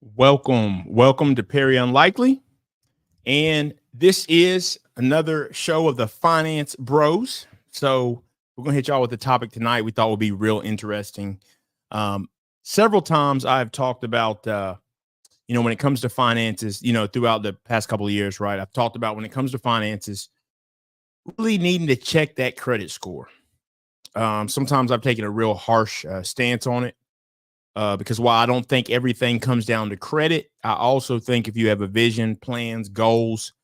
Welcome to Perry Unlikely. And this is another show of the Finance Bros. So we're going to hit y'all with the topic tonight we thought would be real interesting. Um, Several times I've talked about, when it comes to finances, throughout the past couple of years, right? I've talked about when it comes to finances, really needing to check that credit score. Sometimes I've taken a real harsh stance on it because while I don't think everything comes down to credit, I also think if you have a vision, plans, goals,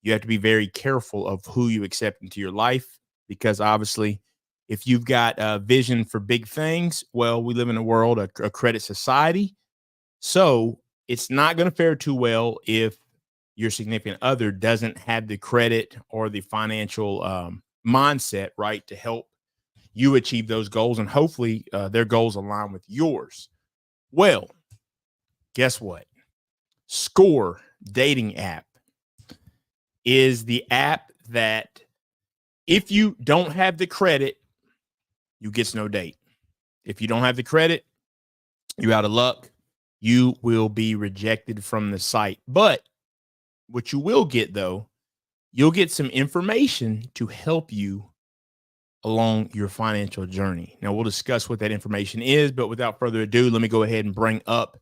you have to be very careful of who you accept into your life because obviously, if you've got a vision for big things, well, we live in a world, a credit society. So it's not going to fare too well if your significant other doesn't have the credit or the financial mindset, right, to help you achieve those goals. And hopefully their goals align with yours. Well, guess what? Score dating app is the app that if you don't have the credit, you get no date. If you don't have the credit, you out of luck. You will be rejected from the site. But what you will get though, you'll get some information to help you along your financial journey. Now we'll discuss what that information is, but without further ado, let me go ahead and bring up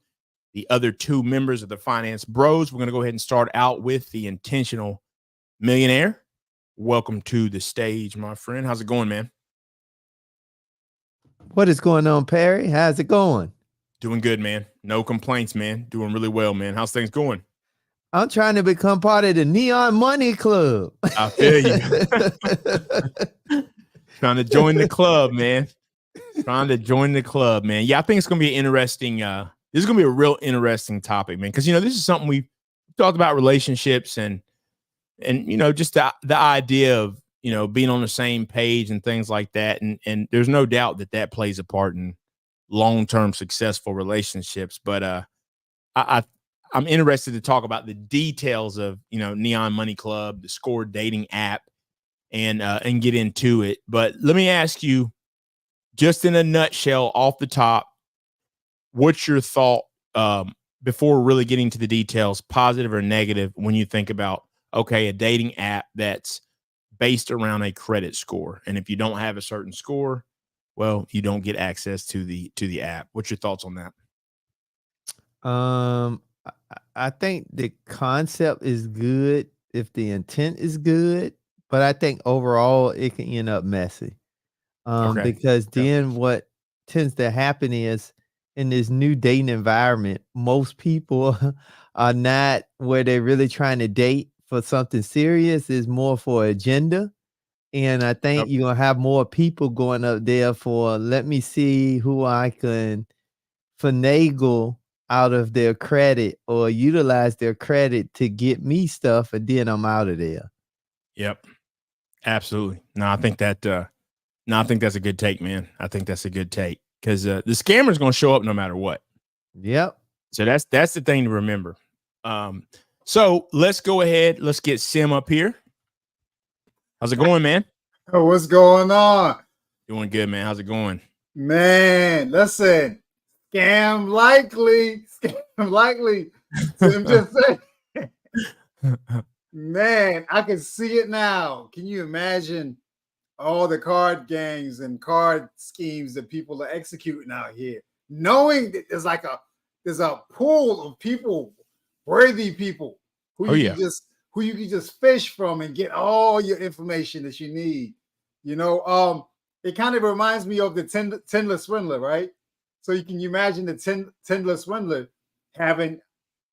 the other two members of the Finance Bros. We're going to go ahead and start out with the Intentional Millionaire. Welcome to the stage, my friend. How's it going, man? What is going on, Perry? How's it going? Doing good, man. No complaints, man. Doing really well, man. How's things going? I'm trying to become part of the Neon Money Club. I feel you. Trying to join the club, man. Trying to join the club, man. Yeah, I think it's going to be interesting. This is going to be a real interesting topic, man, because, this is something we've talked about relationships and just the idea of, being on the same page and things like that. And there's no doubt that plays a part in long-term successful relationships. But I I'm interested to talk about the details of, Neon Money Club, the Score dating app, and get into it. But let me ask you, just in a nutshell, off the top, what's your thought before really getting to the details, positive or negative, when you think about, okay, a dating app that's based around a credit score, and if you don't have a certain score, well, you don't get access to the app. What's your thoughts on that? I think the concept is good if the intent is good, but I think overall it can end up messy. Okay. Because Yep. then what tends to happen is in this new dating environment, most people are not where they're really trying to date for something serious. Is more for agenda. And I think Yep. you're gonna have more people going up there for let me see who I can finagle out of their credit or utilize their credit to get me stuff, and then I'm out of there. Yep. Absolutely. No, I think that. No, I think that's a good take, man. I think that's a good take because the scammer's going to show up no matter what. Yep. So that's the thing to remember. Um, so let's go ahead. Let's get Sim up here. How's it going, man? Oh, what's going on? Doing good, man. How's it going? Man, listen, scam likely. I'm just saying, man, I can see it now. Can you imagine all the card games and card schemes that people are executing out here? Knowing that there's a pool of people, worthy people, Oh yeah. who you can just fish from and get all your information that you need. You know, it kind of reminds me of the Tindler Swindler, right? So you can imagine the Tindler Swindler having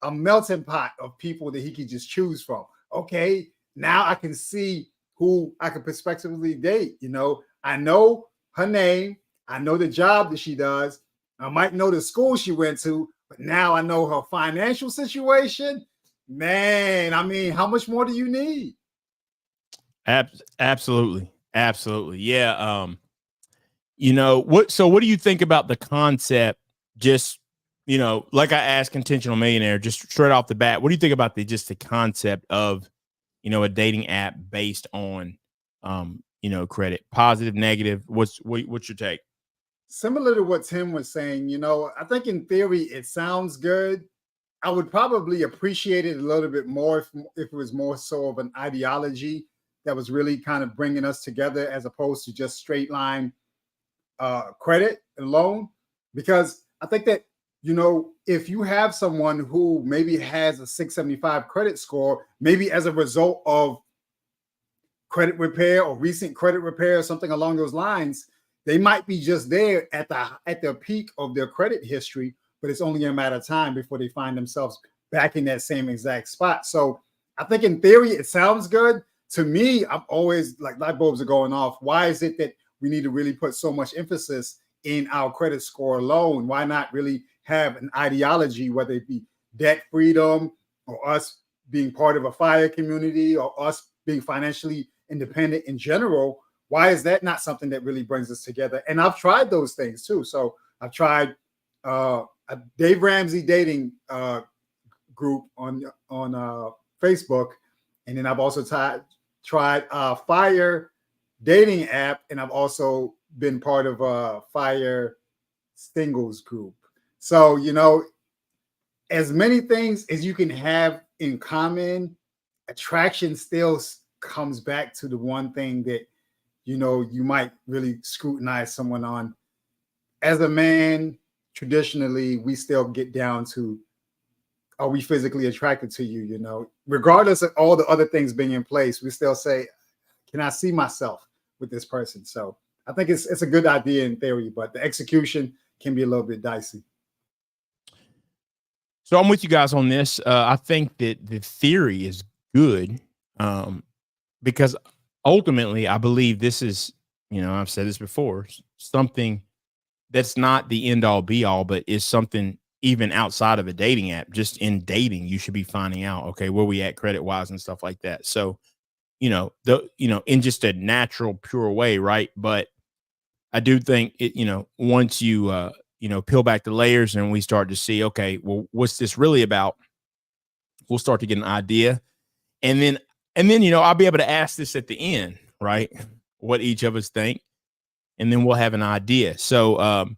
a melting pot of people that he could just choose from. Okay, now I can see who I can prospectively date. I know her name, I know the job that she does, I might know the school she went to, but now I know her financial situation. Man, I mean, how much more do you need? Absolutely. Absolutely. Yeah. What? So, what do you think about the concept? Just like I asked Intentional Millionaire, just straight off the bat, what do you think about the concept of a dating app based on credit, positive, negative? What's your take? Similar to what Tim was saying, I think in theory it sounds good, I would probably appreciate it a little bit more if it was more so of an ideology that was really kind of bringing us together as opposed to just straight line credit and loan. Because I think that, if you have someone who maybe has a 675 credit score, maybe as a result of credit repair or recent credit repair or something along those lines, they might be just there at the peak of their credit history, but it's only a matter of time before they find themselves back in that same exact spot. So I think in theory it sounds good. To me, I'm always like, light bulbs are going off. Why is it that we need to really put so much emphasis in our credit score alone? Why not really have an ideology, whether it be debt freedom or us being part of a FIRE community or us being financially independent in general? Why is that not something that really brings us together? And I've tried those things too. So I've tried a Dave Ramsey dating group on Facebook, and then I've also tried FIRE dating app, and I've also been part of a FIRE singles group. So as many things as you can have in common, attraction still comes back to the one thing that you might really scrutinize someone on. As a man, traditionally, we still get down to, are we physically attracted to you? Regardless of all the other things being in place, we still say, can I see myself with this person? So I think it's a good idea in theory, but the execution can be a little bit dicey. So I'm with you guys on this. I think that the theory is good, because ultimately I believe this is, I've said this before, something that's not the end all be all, but is something even outside of a dating app. Just in dating, you should be finding out, okay, where we at credit wise and stuff like that. So, in just a natural, pure way, right? But I do think it, once you peel back the layers and we start to see, okay, well, what's this really about? We'll start to get an idea. And then, I'll be able to ask this at the end, right? What each of us think. And then we'll have an idea. So,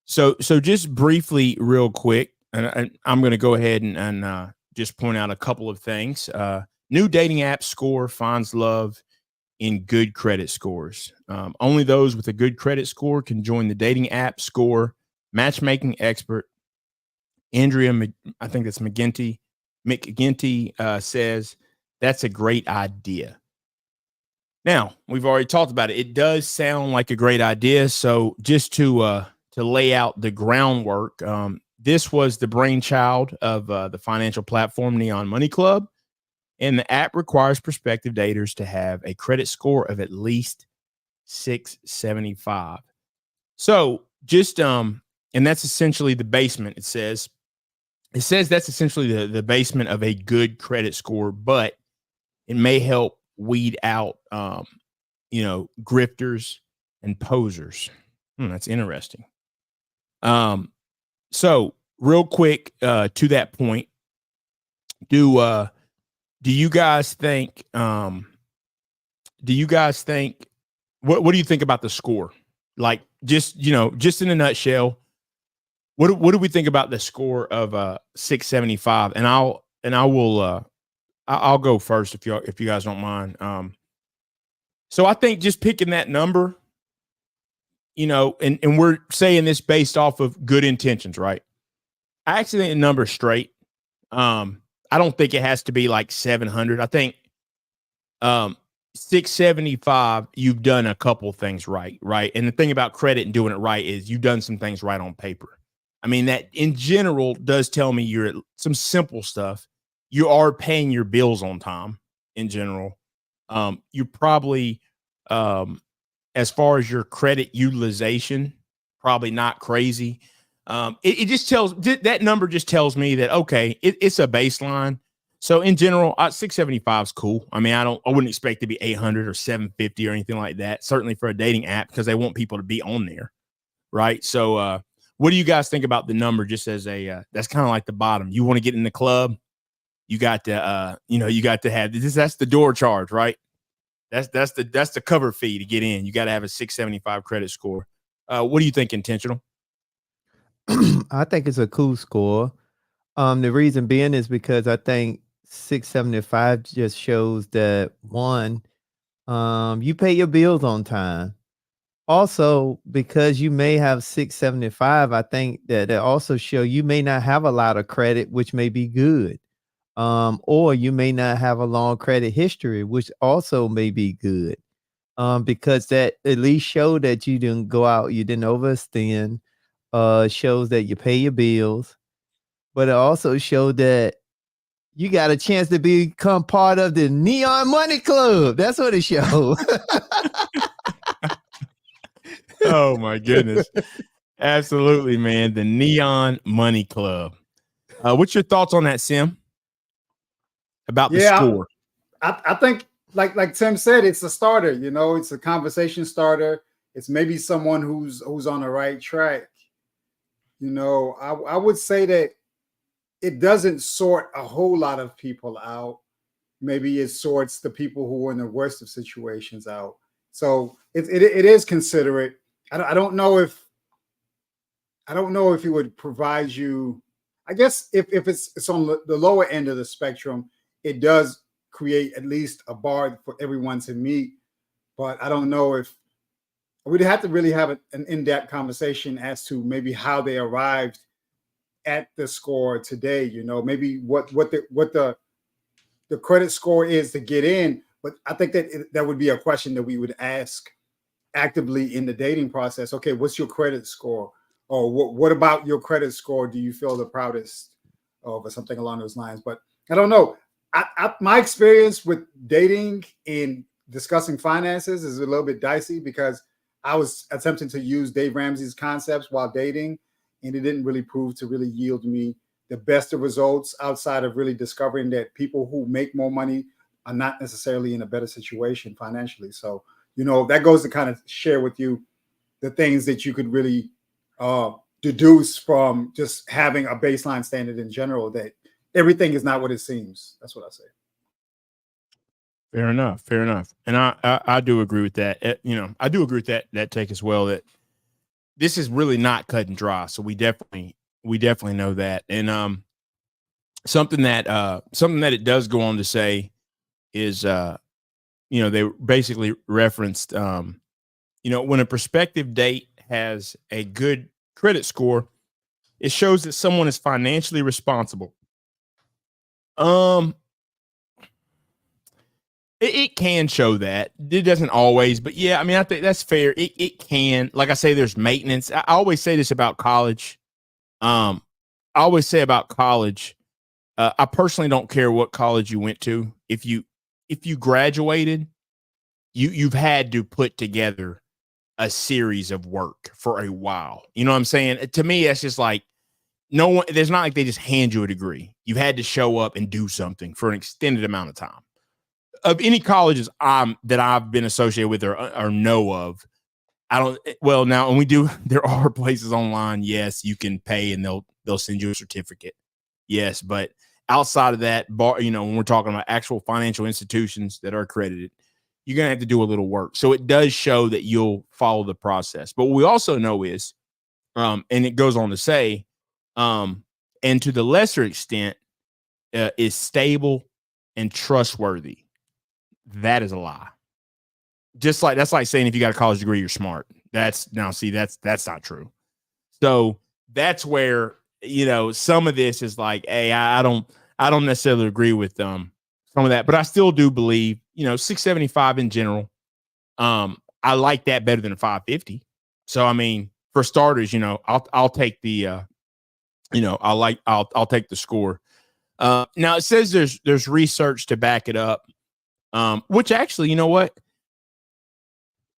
so just briefly, real quick, and I'm going to go ahead and just point out a couple of things. New dating app score finds love in good credit scores. Only those with a good credit score can join the dating app score. Matchmaking expert Andrea, I think that's McGinty, says that's a great idea. Now, we've already talked about it. It does sound like a great idea. So just to lay out the groundwork, this was the brainchild of the financial platform Neon Money Club. And the app requires prospective daters to have a credit score of at least 675. So just, and that's essentially the basement. It says that's essentially the basement of a good credit score, but it may help weed out, grifters and posers. That's interesting. So real quick, to that point, do you guys think, what do you think about the score? Like just in a nutshell, what do we think about the score of 675? And I'll go first if you guys don't mind. So I think just picking that number, and we're saying this based off of good intentions, right? I actually think the number's straight. I don't think it has to be like 700. I think 675, you've done a couple things right? And the thing about credit and doing it right is you've done some things right on paper. I mean, that in general does tell me you're at some simple stuff. You are paying your bills on time in general. You probably, as far as your credit utilization, probably not crazy. It just tells, that number just tells me that, okay, it's a baseline. So in general, 675 is cool. I mean, I wouldn't expect to be 800 or 750 or anything like that. Certainly for a dating app, because they want people to be on there. Right. So, what do you guys think about the number? Just as that's kind of like the bottom. You want to get in the club, you got to, you got to have this. That's the door charge, right? That's the cover fee to get in. You got to have a 675 credit score. What do you think, Intentional? I think it's a cool score. The reason being is because I think 675 just shows that one, you pay your bills on time. Also, because you may have 675, I think that it also show you may not have a lot of credit, which may be good. Or you may not have a long credit history, which also may be good. Because that at least show that you didn't go out, you didn't overextend. Shows that you pay your bills, but it also showed that you got a chance to become part of the Neon Money Club. That's what it showed. Oh my goodness. Absolutely, man. The Neon Money Club. What's your thoughts on that, Sim? About the score? I think like Tim said, it's a starter, you know, it's a conversation starter. It's maybe someone who's on the right track. You know, I would say that it doesn't sort a whole lot of people out. Maybe it sorts the people who are in the worst of situations out. So it is considerate. I don't know if it would provide you. I guess if it's on the lower end of the spectrum, it does create at least a bar for everyone to meet. But I don't know if we'd have to really have an in-depth conversation as to maybe how they arrived at the score today. You know, maybe what the credit score is to get in. But I think that would be a question that we would ask actively in the dating process. Okay, what's your credit score? Or what about your credit score do you feel the proudest of, or something along those lines? But I don't know. My experience with dating and discussing finances is a little bit dicey because I was attempting to use Dave Ramsey's concepts while dating, and it didn't really prove to really yield me the best of results outside of really discovering that people who make more money are not necessarily in a better situation financially. So, you know, that goes to kind of share with you the things that you could really deduce from just having a baseline standard in general, that everything is not what it seems. That's what I say. Fair enough. Fair enough. And I do agree with that. You know, I do agree with that take as well, that this is really not cut and dry. So we definitely know that. And something that it does go on to say is you know, they basically referenced you know, when a prospective date has a good credit score, it shows that someone is financially responsible. It can show that. It doesn't always, but yeah, I mean, I think that's fair. It can. Like I say, there's maintenance. I always say this about college. I always say about college, I personally don't care what college you went to. If you graduated, you've had to put together a series of work for a while. You know what I'm saying? To me, that's just like, no one, there's not like they just hand you a degree. You've had to show up and do something for an extended amount of time. Of any colleges that I've been associated with or know of, I don't. Well, now, and we do. There are places online. Yes, you can pay, and they'll send you a certificate. Yes, but outside of that, you know, when we're talking about actual financial institutions that are accredited, you're gonna have to do a little work. So it does show that you'll follow the process. But what we also know is, and it goes on to say, and to the lesser extent, is stable and trustworthy. That is a lie. Just like that's like saying if you got a college degree, you're smart. That's not true. So that's where, you know, some of this is like, hey, I don't necessarily agree with some of that, but I still do believe, you know, 675 in general. I like that better than a 550. So I mean, for starters, you know, I'll take the you know, I'll take the score. Now it says there's research to back it up. Which actually, you know what?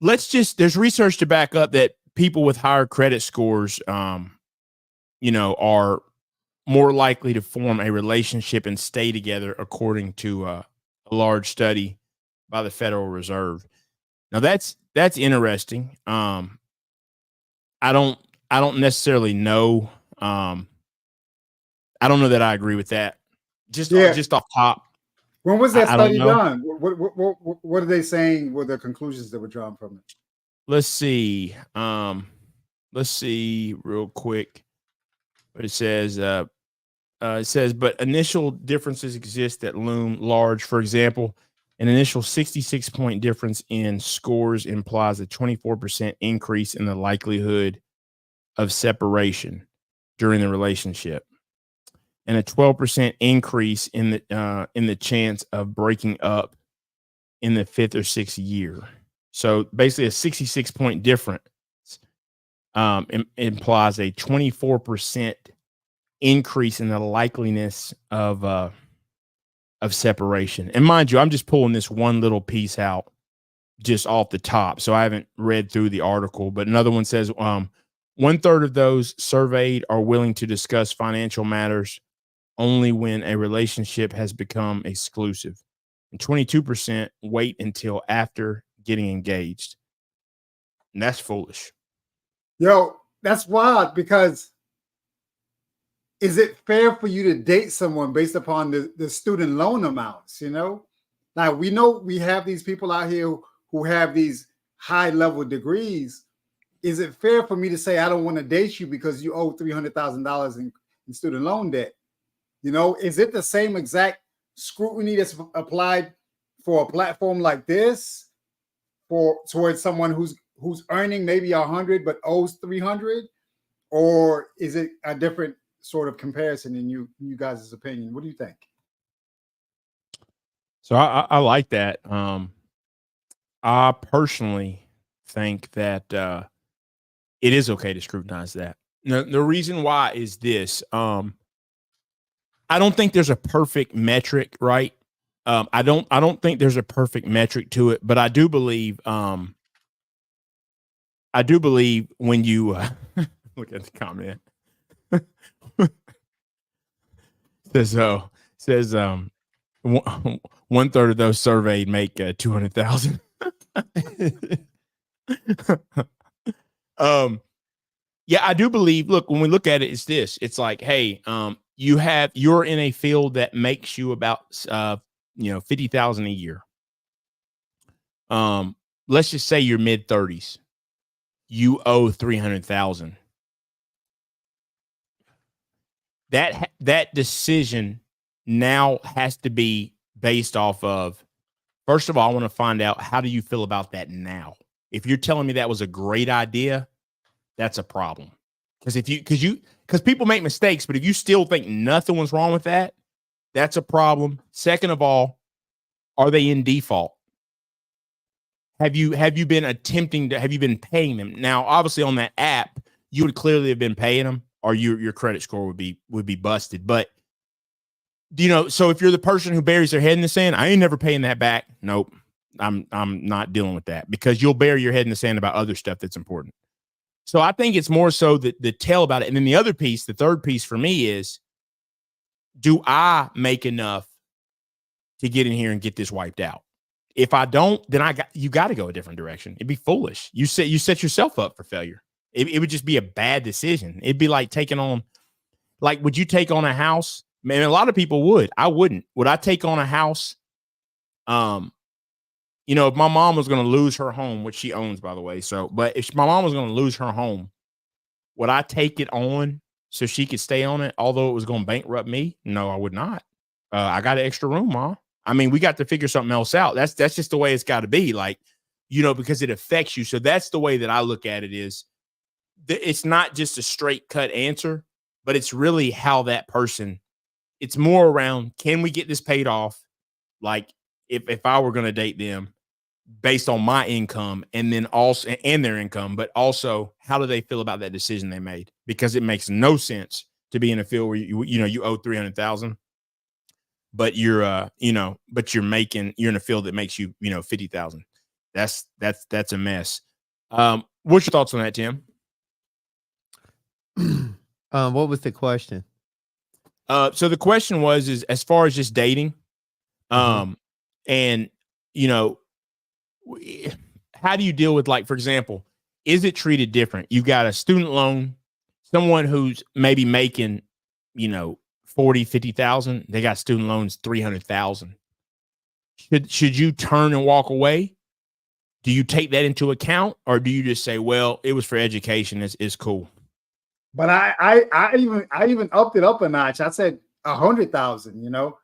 There's research to back up that people with higher credit scores, you know, are more likely to form a relationship and stay together, according to a large study by the Federal Reserve. Now that's interesting. I don't necessarily know. I don't know that I agree with that. Just off top. When was that study I done? What are they saying were the conclusions that were drawn from it? Let's see. Let's see real quick. But it says It says, but initial differences exist that loom large. For example, an initial 66-point difference in scores implies a 24% increase in the likelihood of separation during the relationship, and a 12% increase in the chance of breaking up in the 5th or 6th year. So basically, a 66-point difference implies a 24% increase in the likeliness of separation. And mind you, I'm just pulling this one little piece out just off the top, so I haven't read through the article. But another one says 1/3 of those surveyed are willing to discuss financial matters only when a relationship has become exclusive, and 22% wait until after getting engaged. And that's foolish. Yo, that's wild, because is it fair for you to date someone based upon the student loan amounts? You know, now we know we have these people out here who have these high level degrees. Is it fair for me to say I don't want to date you because you owe $300,000 in student loan debt? You know, is it the same exact scrutiny that's applied for a platform like this towards someone who's earning maybe 100 but owes 300, or is it a different sort of comparison in you guys' opinion? What do you think? So I like that. I personally think that it is okay to scrutinize that. Now, the reason why is this. I don't think there's a perfect metric, right? I don't think there's a perfect metric to it, but I do believe when you look at the comment. says 1/3 of those surveyed make 200,000. Yeah, I do believe. Look, when we look at it, it's this. It's like, hey, you're in a field that makes you about 50,000 a year. Let's just say you're mid-30s. You owe 300,000. That decision now has to be based off of, first of all, I want to find out, how do you feel about that now? If you're telling me that was a great idea, that's a problem. Because people make mistakes, but if you still think nothing was wrong with that, that's a problem. Second of all, are they in default? Have you been paying them? Now, obviously on that app, you would clearly have been paying them, or your credit score would be busted. But so if you're the person who buries their head in the sand, I ain't never paying that back. Nope. I'm not dealing with that, because you'll bury your head in the sand about other stuff that's important. So I think it's more so the tell about it. And then the other piece, the third piece for me is, do I make enough to get in here and get this wiped out? If I don't, then you got to go a different direction. It'd be foolish. You set yourself up for failure. It would just be a bad decision. It'd be like would you take on a house? Man, a lot of people would. I wouldn't. Would I take on a house? If my mom was going to lose her home, which she owns, by the way. But if my mom was going to lose her home, would I take it on so she could stay on it, although it was going to bankrupt me? No, I would not. I got an extra room, Ma. I mean, we got to figure something else out. That's just the way it's got to be, because it affects you. So that's the way that I look at it. Is it's not just a straight cut answer, but it's really how that person. It's more around, can we get this paid off? Like if I were going to date them, based on my income, and then also and their income, but also how do they feel about that decision they made? Because it makes no sense to be in a field where you owe 300,000, but you're in a field that makes you 50,000. That's a mess. What's your thoughts on that, Tim? What was the question? So the question is as far as just dating, and how do you deal with, like, for example, is it treated different? You've got a student loan, someone who's maybe making, 40, 50,000, they got student loans, 300,000. Should you turn and walk away? Do you take that into account, or do you just say, well, it was for education, it's cool? But I even upped it up a notch. I said, 100,000, you know,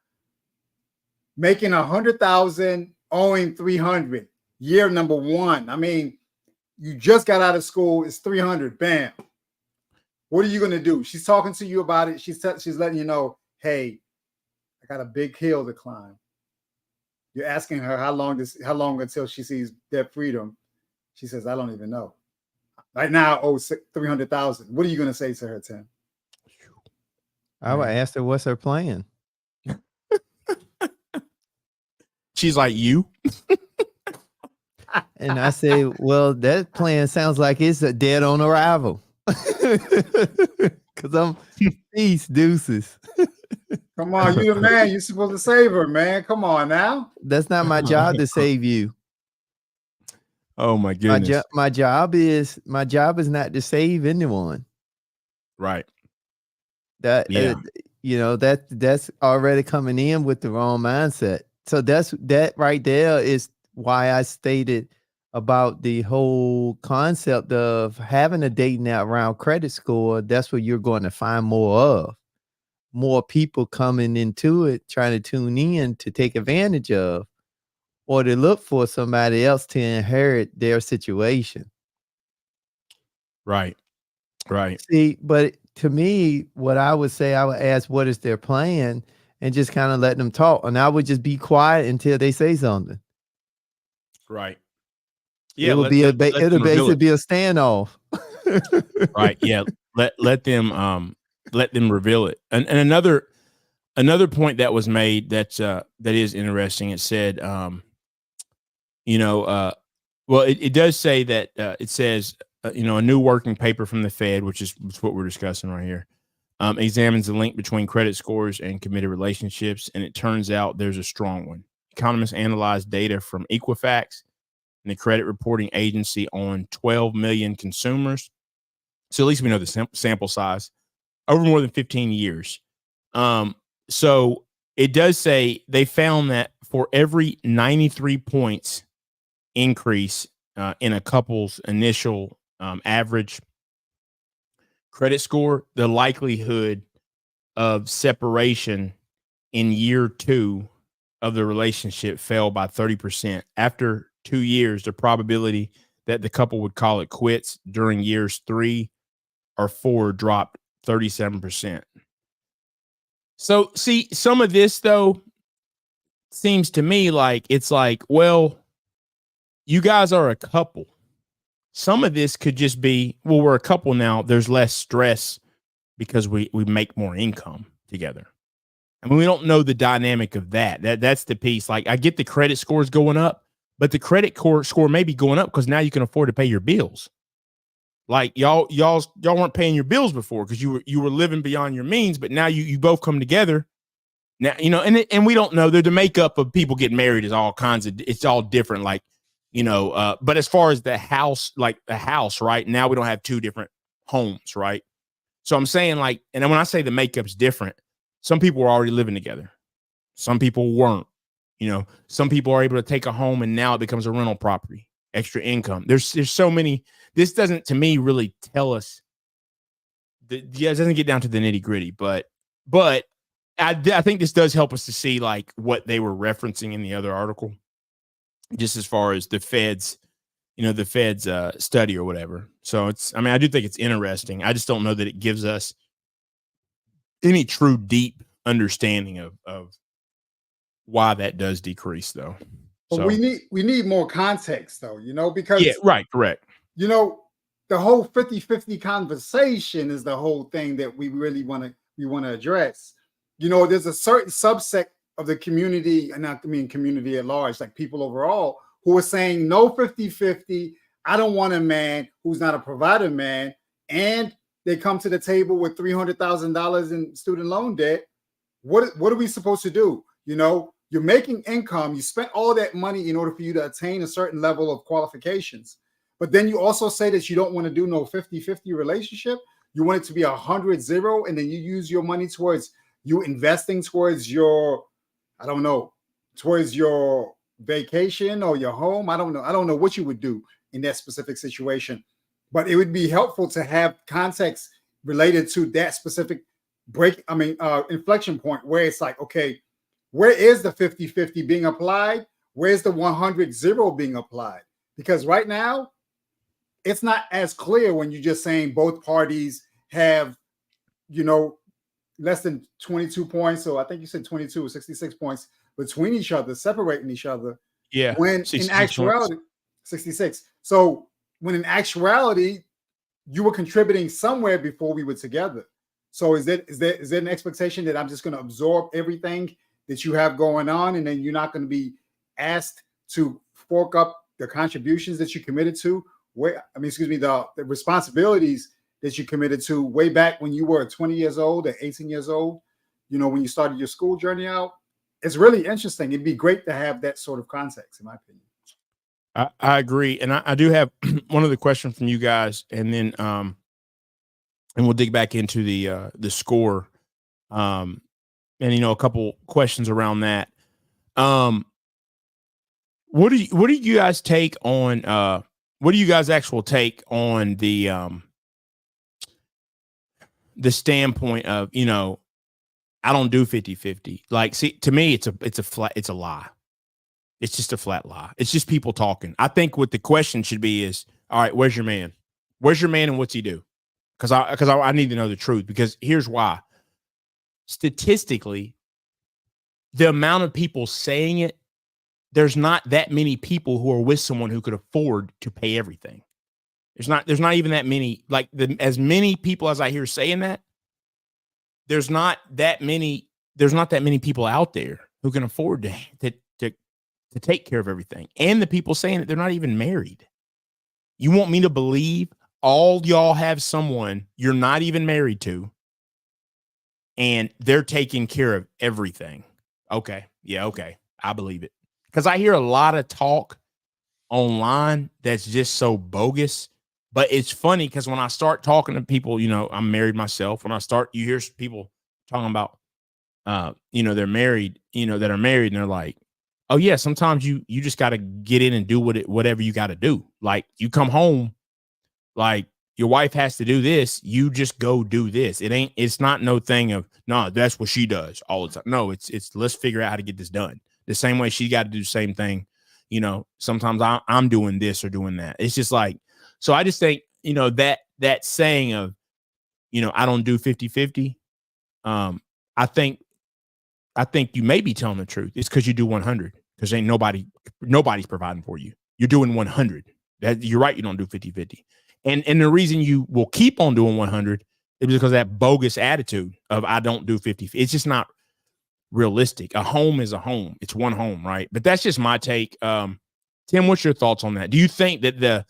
making 100,000, owing 300, year number one. I mean, you just got out of school, it's 300, bam. What are you going to do? She's talking to you about it. She's letting you know, hey, I got a big hill to climb. You're asking her how long until she sees debt freedom. She says, I don't even know. Right now, I owe 300,000. What are you going to say to her, Tim? I would ask her what's her plan. She's like, you? And I say, well, that plan sounds like it's a dead on arrival. Because I'm peace, deuces. Come on, you the man. You're supposed to save her, man. Come on now. That's not my job to save you. Oh my goodness. My job is not to save anyone. Right. That you know, that's already coming in with the wrong mindset. So that right there is why I stated about the whole concept of having a dating app around credit score. That's what you're going to find more of. More people coming into it, trying to tune in to take advantage of, or to look for somebody else to inherit their situation. Right. Right. See, but to me, what I would say, I would ask, what is their plan? And just kind of let them talk. And I would just be quiet until they say something. Right. Yeah. It'll basically be a standoff. Right. Yeah. Let them reveal it. And another point that was made that is interesting. It said, well, it does say that it says, a new working paper from the Fed, which is what we're discussing right here, examines the link between credit scores and committed relationships. And it turns out there's a strong one. Economists analyzed data from Equifax and the credit reporting agency on 12 million consumers. So at least we know the sample size over more than 15 years. So it does say they found that for every 93 points increase in a couple's initial average credit score, the likelihood of separation in year 2 of the relationship fell by 30%. After 2 years, the probability that the couple would call it quits during years 3 or 4 dropped 37%. So see, some of this though seems to me like it's like, well, you guys are a couple. Some of this could just be, well, we're a couple now. There's less stress because we make more income together. I mean, we don't know the dynamic of that. That's the piece. Like, I get the credit scores going up, but the credit score may be going up because now you can afford to pay your bills. Like y'all weren't paying your bills before because you were living beyond your means, but now you both come together. Now, and we don't know. The makeup of people getting married is all kinds of, it's all different. Like, but as far as the house, right now we don't have 2 different homes, right? So I'm saying, like, and then when I say the makeup's different, some people were already living together. Some people weren't, some people are able to take a home and now it becomes a rental property, extra income. There's so many. This doesn't, to me, really tell us. It doesn't get down to the nitty gritty, but I think this does help us to see like what they were referencing in the other article, just as far as the Fed's, study or whatever. So I do think it's interesting. I just don't know that it gives us any true deep understanding of why that does decrease though. But so, we need more context though, because correct. The whole 50-50 conversation is the whole thing that we really want to address. There's a certain subset of the community, and not community at large, like people overall, who are saying no 50-50. I don't want a man who's not a provider man. And they come to the table with $300,000 in student loan debt. What are we supposed to do? You're making income. You spent all that money in order for you to attain a certain level of qualifications. But then you also say that you don't want to do no 50-50 relationship. You want it to be 100-0, and then you use your money towards you investing towards your, towards your vacation or your home. I don't know what you would do in that specific situation, but it would be helpful to have context related to that specific inflection point where it's like, okay, where is the 50-50 being applied? Where's the 100-0 being applied? Because right now, it's not as clear when you're just saying both parties have, less than 22 points. So I think you said 22 or 66 points between each other, separating each other. Yeah. When in actuality, 66. So when in actuality, you were contributing somewhere before we were together. So is there an expectation that I'm just going to absorb everything that you have going on, and then you're not going to be asked to fork up the contributions that you committed to? The responsibilities that you committed to way back when you were 20 years old or 18 years old, when you started your school journey out. It's really interesting. It'd be great to have that sort of context, in my opinion. I agree. And I do have one other question from you guys, and then and we'll dig back into the score. And a couple questions around that. What do you guys take on what do you guys actual take on the standpoint of, I don't do 50-50. Like, see, to me, it's a lie. It's just a flat lie. It's just people talking. I think what the question should be is, all right, where's your man? Where's your man and what's he do? Because I need to know the truth, because here's why. Statistically, the amount of people saying it, there's not that many people who are with someone who could afford to pay everything. There's not even that many, like as many people as I hear saying that, there's not that many people out there who can afford to take care of everything. And the people saying that, they're not even married. You want me to believe all y'all have someone you're not even married to, and they're taking care of everything? Okay. Yeah. Okay. I believe it. Because I hear a lot of talk online that's just so bogus. But it's funny because when I start talking to people, I'm married myself. When you hear people talking about, they're married, that are married, and they're like, oh yeah, sometimes you just got to get in and do whatever you got to do. Like, you come home, like, your wife has to do this, you just go do this. It's not no thing of, no, that's what she does all the time. No, it's let's figure out how to get this done. The same way she got to do the same thing. Sometimes I'm doing this or doing that. It's just like, so I just think, that saying of, I don't do 50-50. I think you may be telling the truth. It's because you do 100, because ain't nobody's providing for you. You're doing 100. You're right. You don't do 50-50. And the reason you will keep on doing 100 is because of that bogus attitude of, I don't do 50. It's just not realistic. A home is a home. It's one home, right? But that's just my take. Tim, what's your thoughts on that? Do you think that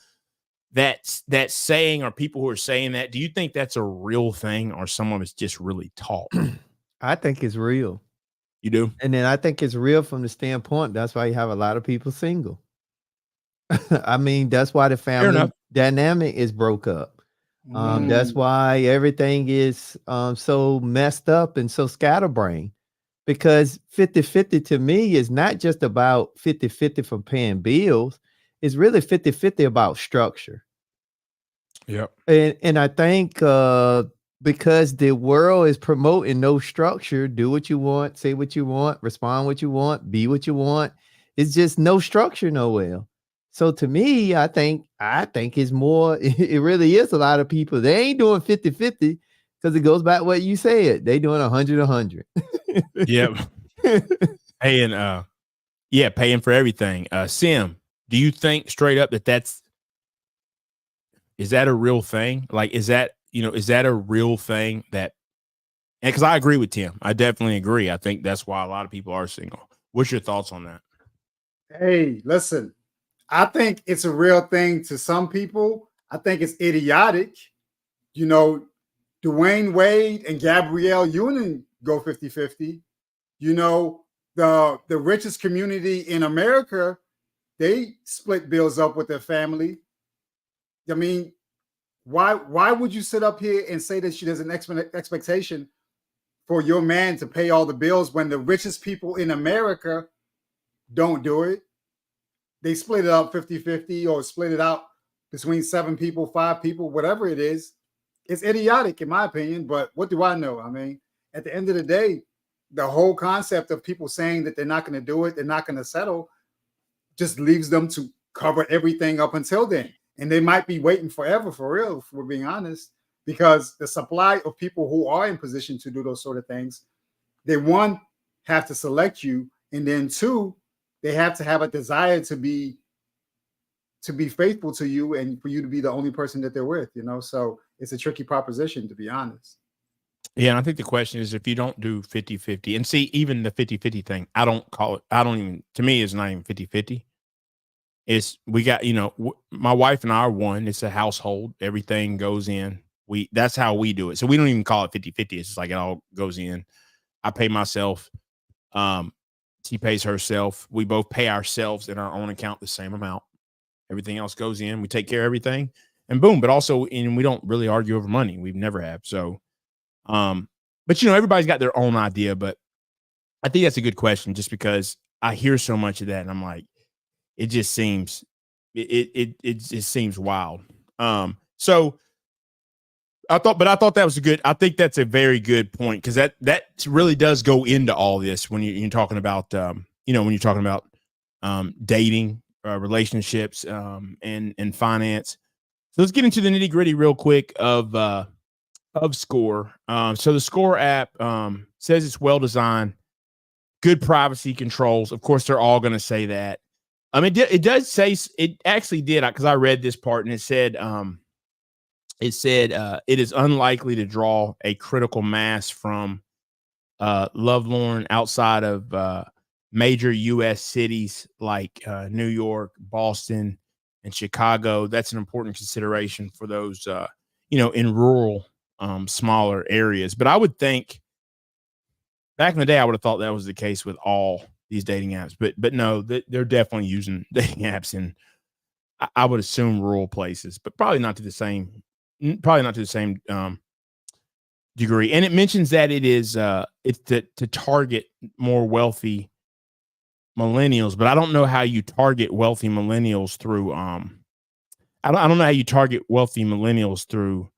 that saying, or people who are saying that, do you think that's a real thing, or someone is just really taught? I think it's real. You do? And then I think it's real from the standpoint, that's why you have a lot of people single. I mean, that's why the family dynamic is broke up. That's why everything is so messed up and so scatterbrained, because 50-50 to me is not just about 50-50 for paying bills. It's really 50-50 about structure. Yep. And I think because the world is promoting no structure, do what you want, say what you want, respond what you want, be what you want. It's just no structure nowhere. So to me, I think it's more, it really is a lot of people. They ain't doing 50-50 because it goes back what you said. They doing 100-100. Yep. Paying for everything. Sim, do you think straight up is that a real thing? Like, is that a real thing and because I agree with Tim. I definitely agree. I think that's why a lot of people are single. What's your thoughts on that? Hey, listen, I think it's a real thing to some people. I think it's idiotic. Dwayne Wade and Gabrielle Union go 50-50. The richest community in America, they split bills up with their family. I mean, why would you sit up here and say that there's an expectation for your man to pay all the bills when the richest people in America don't do it? They split it up 50-50 or split it out between 7 people, 5 people, whatever it is. It's idiotic in my opinion, but what do I know? I mean, at the end of the day, the whole concept of people saying that they're not going to do it, they're not going to settle, just leaves them to cover everything up until then. And they might be waiting forever, for real, if we're being honest, because the supply of people who are in position to do those sort of things, they, one, have to select you, and then two, they have to have a desire to be faithful to you and for you to be the only person that they're with, you know? So it's a tricky proposition, to be honest. Yeah, and I think the question is, if you don't do 50-50, and see, even the 50-50 thing, I don't call it, I don't even, to me, it's not even 50-50. It's, we got, you know, my wife and I are one. It's a household. Everything goes in. That's how we do it. So we don't even call it 50-50. It's just like it all goes in. I pay myself. She pays herself. We both pay ourselves in our own account the same amount. Everything else goes in. We take care of everything, and boom. But also, and we don't really argue over money. We've never have. So, but you know, everybody's got their own idea. But I think that's a good question, just because I hear so much of that, and I'm like, it just seems, it just seems wild. So I thought that was I think that's a very good point, because that really does go into all this when you're talking about, you know, when you're talking about dating, relationships, and finance. So let's get into the nitty gritty real quick of Score. So the Score app says it's well designed, good privacy controls. Of course, they're all going to say that. It does say, it actually did, because I read this part, and it said it is unlikely to draw a critical mass from lovelorn outside of major U.S. cities like New York, Boston, and Chicago. That's an important consideration for those, you know, in rural, smaller areas. But I would think back in the day, I would have thought that was the case with all these dating apps. But no, they're definitely using dating apps in, I would assume, rural places, but probably not to the same degree. And it mentions that it's to target more wealthy millennials, but I don't know how you target wealthy millennials through I don't know how you target wealthy millennials through.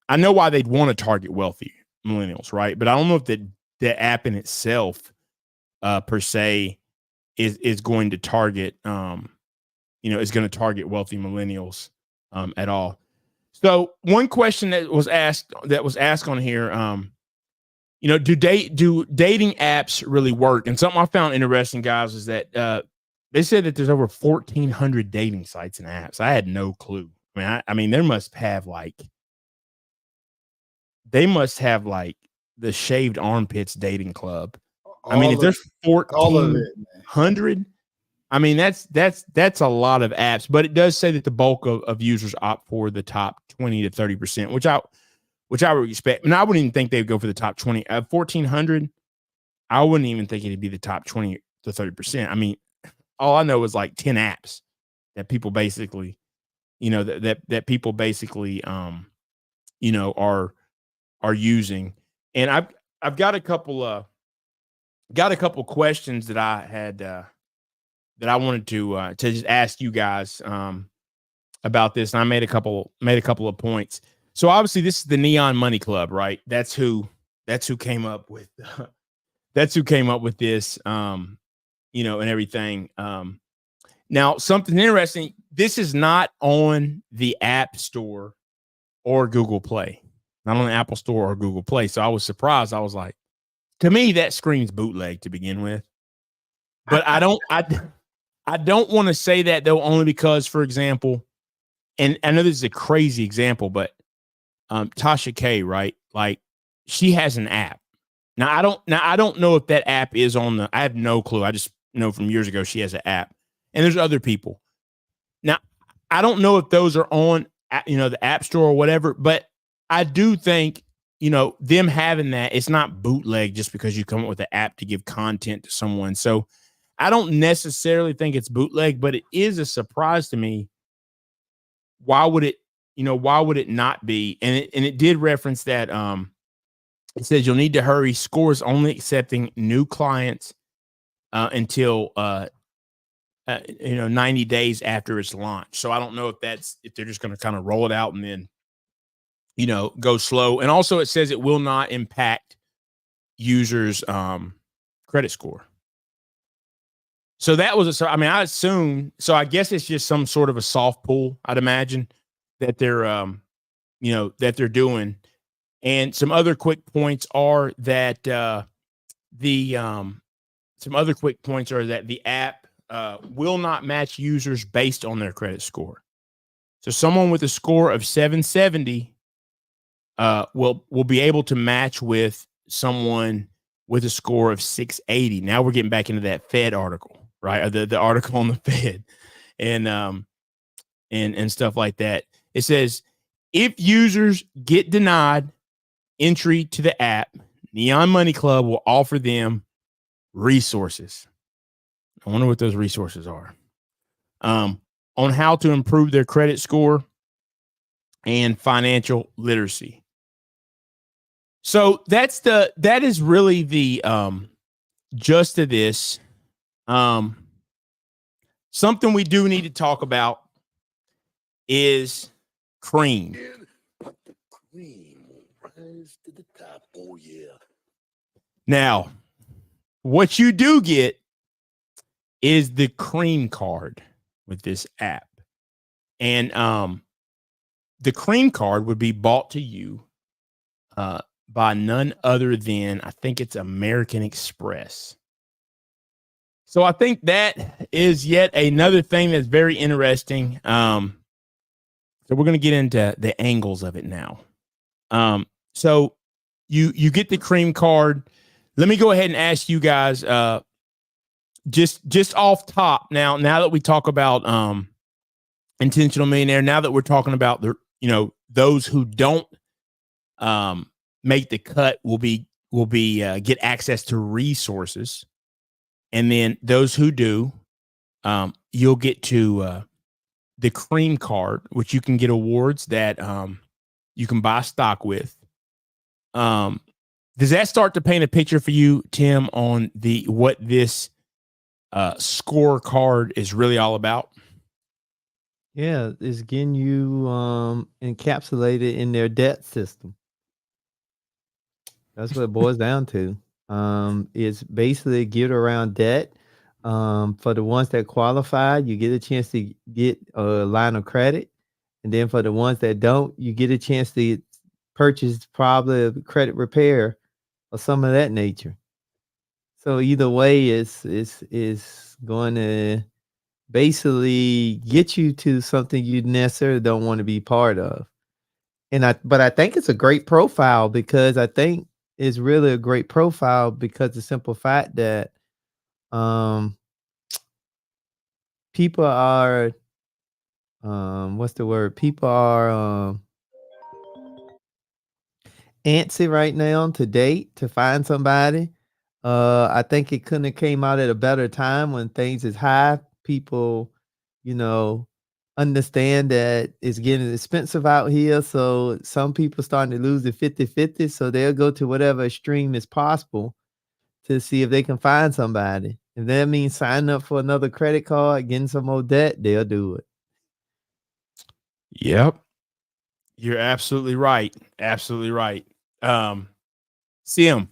I know why they'd want to target wealthy millennials, right? But I don't know if the app in itself per se is going to target is going to target wealthy millennials at all. So one question that was asked on here, you know, do dating apps really work? And something I found interesting, guys, is that they said that there's over 1,400 dating sites and apps. I had no clue. I mean, they must have like the shaved armpits dating club. If there's 1,400, I mean, that's a lot of apps, but it does say that the bulk of users opt for the top 20 to 30%, which I would expect. And I wouldn't even think they'd go for the top 20. 1,400, I wouldn't even think it'd be the top 20 to 30%. I mean, all I know is like 10 apps that people basically, you know, that people basically, you know, are using. And I've got a couple questions that I had, that I wanted to just ask you guys about this, and I made a couple of points. So obviously, this is the Neon Money Club, right? That's who came up with this, you know, and everything. Now, something interesting. This is not on the App Store or Google Play, not on the Apple Store or Google Play. So I was surprised. I was like, to me, that screams bootleg to begin with. But I don't want to say that, though, only because, for example, and I know this is a crazy example, but Tasha K, right? Like, she has an app. Now I don't know if that app is on I have no clue. I just know from years ago she has an app. And there's other people. Now, I don't know if those are on, you know, the App Store or whatever, but I do think, you know, them having that, it's not bootleg just because you come up with an app to give content to someone. So I don't necessarily think it's bootleg, but it is a surprise to me. Why would it not be? And it did reference that it says you'll need to hurry. Score's only accepting new clients until 90 days after its launch. So I don't know if they're just going to kind of roll it out and then, go slow. And also it says it will not impact users' credit score. So that was I assume, so I guess it's just some sort of a soft pull, I'd imagine, that they're that they're doing. And some other quick points are that the app will not match users based on their credit score. So someone with a score of 770 will be able to match with someone with a score of 680. Now we're getting back into that Fed article, right? Or the article on the Fed and stuff like that. It says if users get denied entry to the app, Neon Money Club will offer them resources. I wonder what those resources are. On how to improve their credit score and financial literacy. So that is really the gist of this. Something we do need to talk about is cream. Cream will rise to the top. Oh yeah. Now, what you do get is the cream card with this app. And the cream card would be bought to you by none other than, I think it's American Express. So I think that is yet another thing that's very interesting. So we're going to get into the angles of it now. So you get the cream card. Let me go ahead and ask you guys just off top now that we talk about intentional millionaire, now that we're talking about the those who don't make the cut will be get access to resources, and then those who do, you'll get to the cream card, which you can get awards that you can buy stock with. Does that start to paint a picture for you, Tim, on what this scorecard is really all about? Yeah, it's getting you encapsulated in their debt system. That's what it boils down to. It's basically geared around debt. For the ones that qualify, you get a chance to get a line of credit. And then for the ones that don't, you get a chance to purchase probably a credit repair or some of that nature. So either way, it's going to basically get you to something you necessarily don't want to be part of. But I think it's a great profile, because I think it's really a great profile because the simple fact that people are what's the word? People are antsy right now to date, to find somebody. I think it couldn't have came out at a better time when things is high. People, understand that it's getting expensive out here. So some people starting to lose the 50-50. So they'll go to whatever extreme is possible to see if they can find somebody. If that means signing up for another credit card, getting some more debt, they'll do it. Yep. You're absolutely right. Absolutely right. Sim,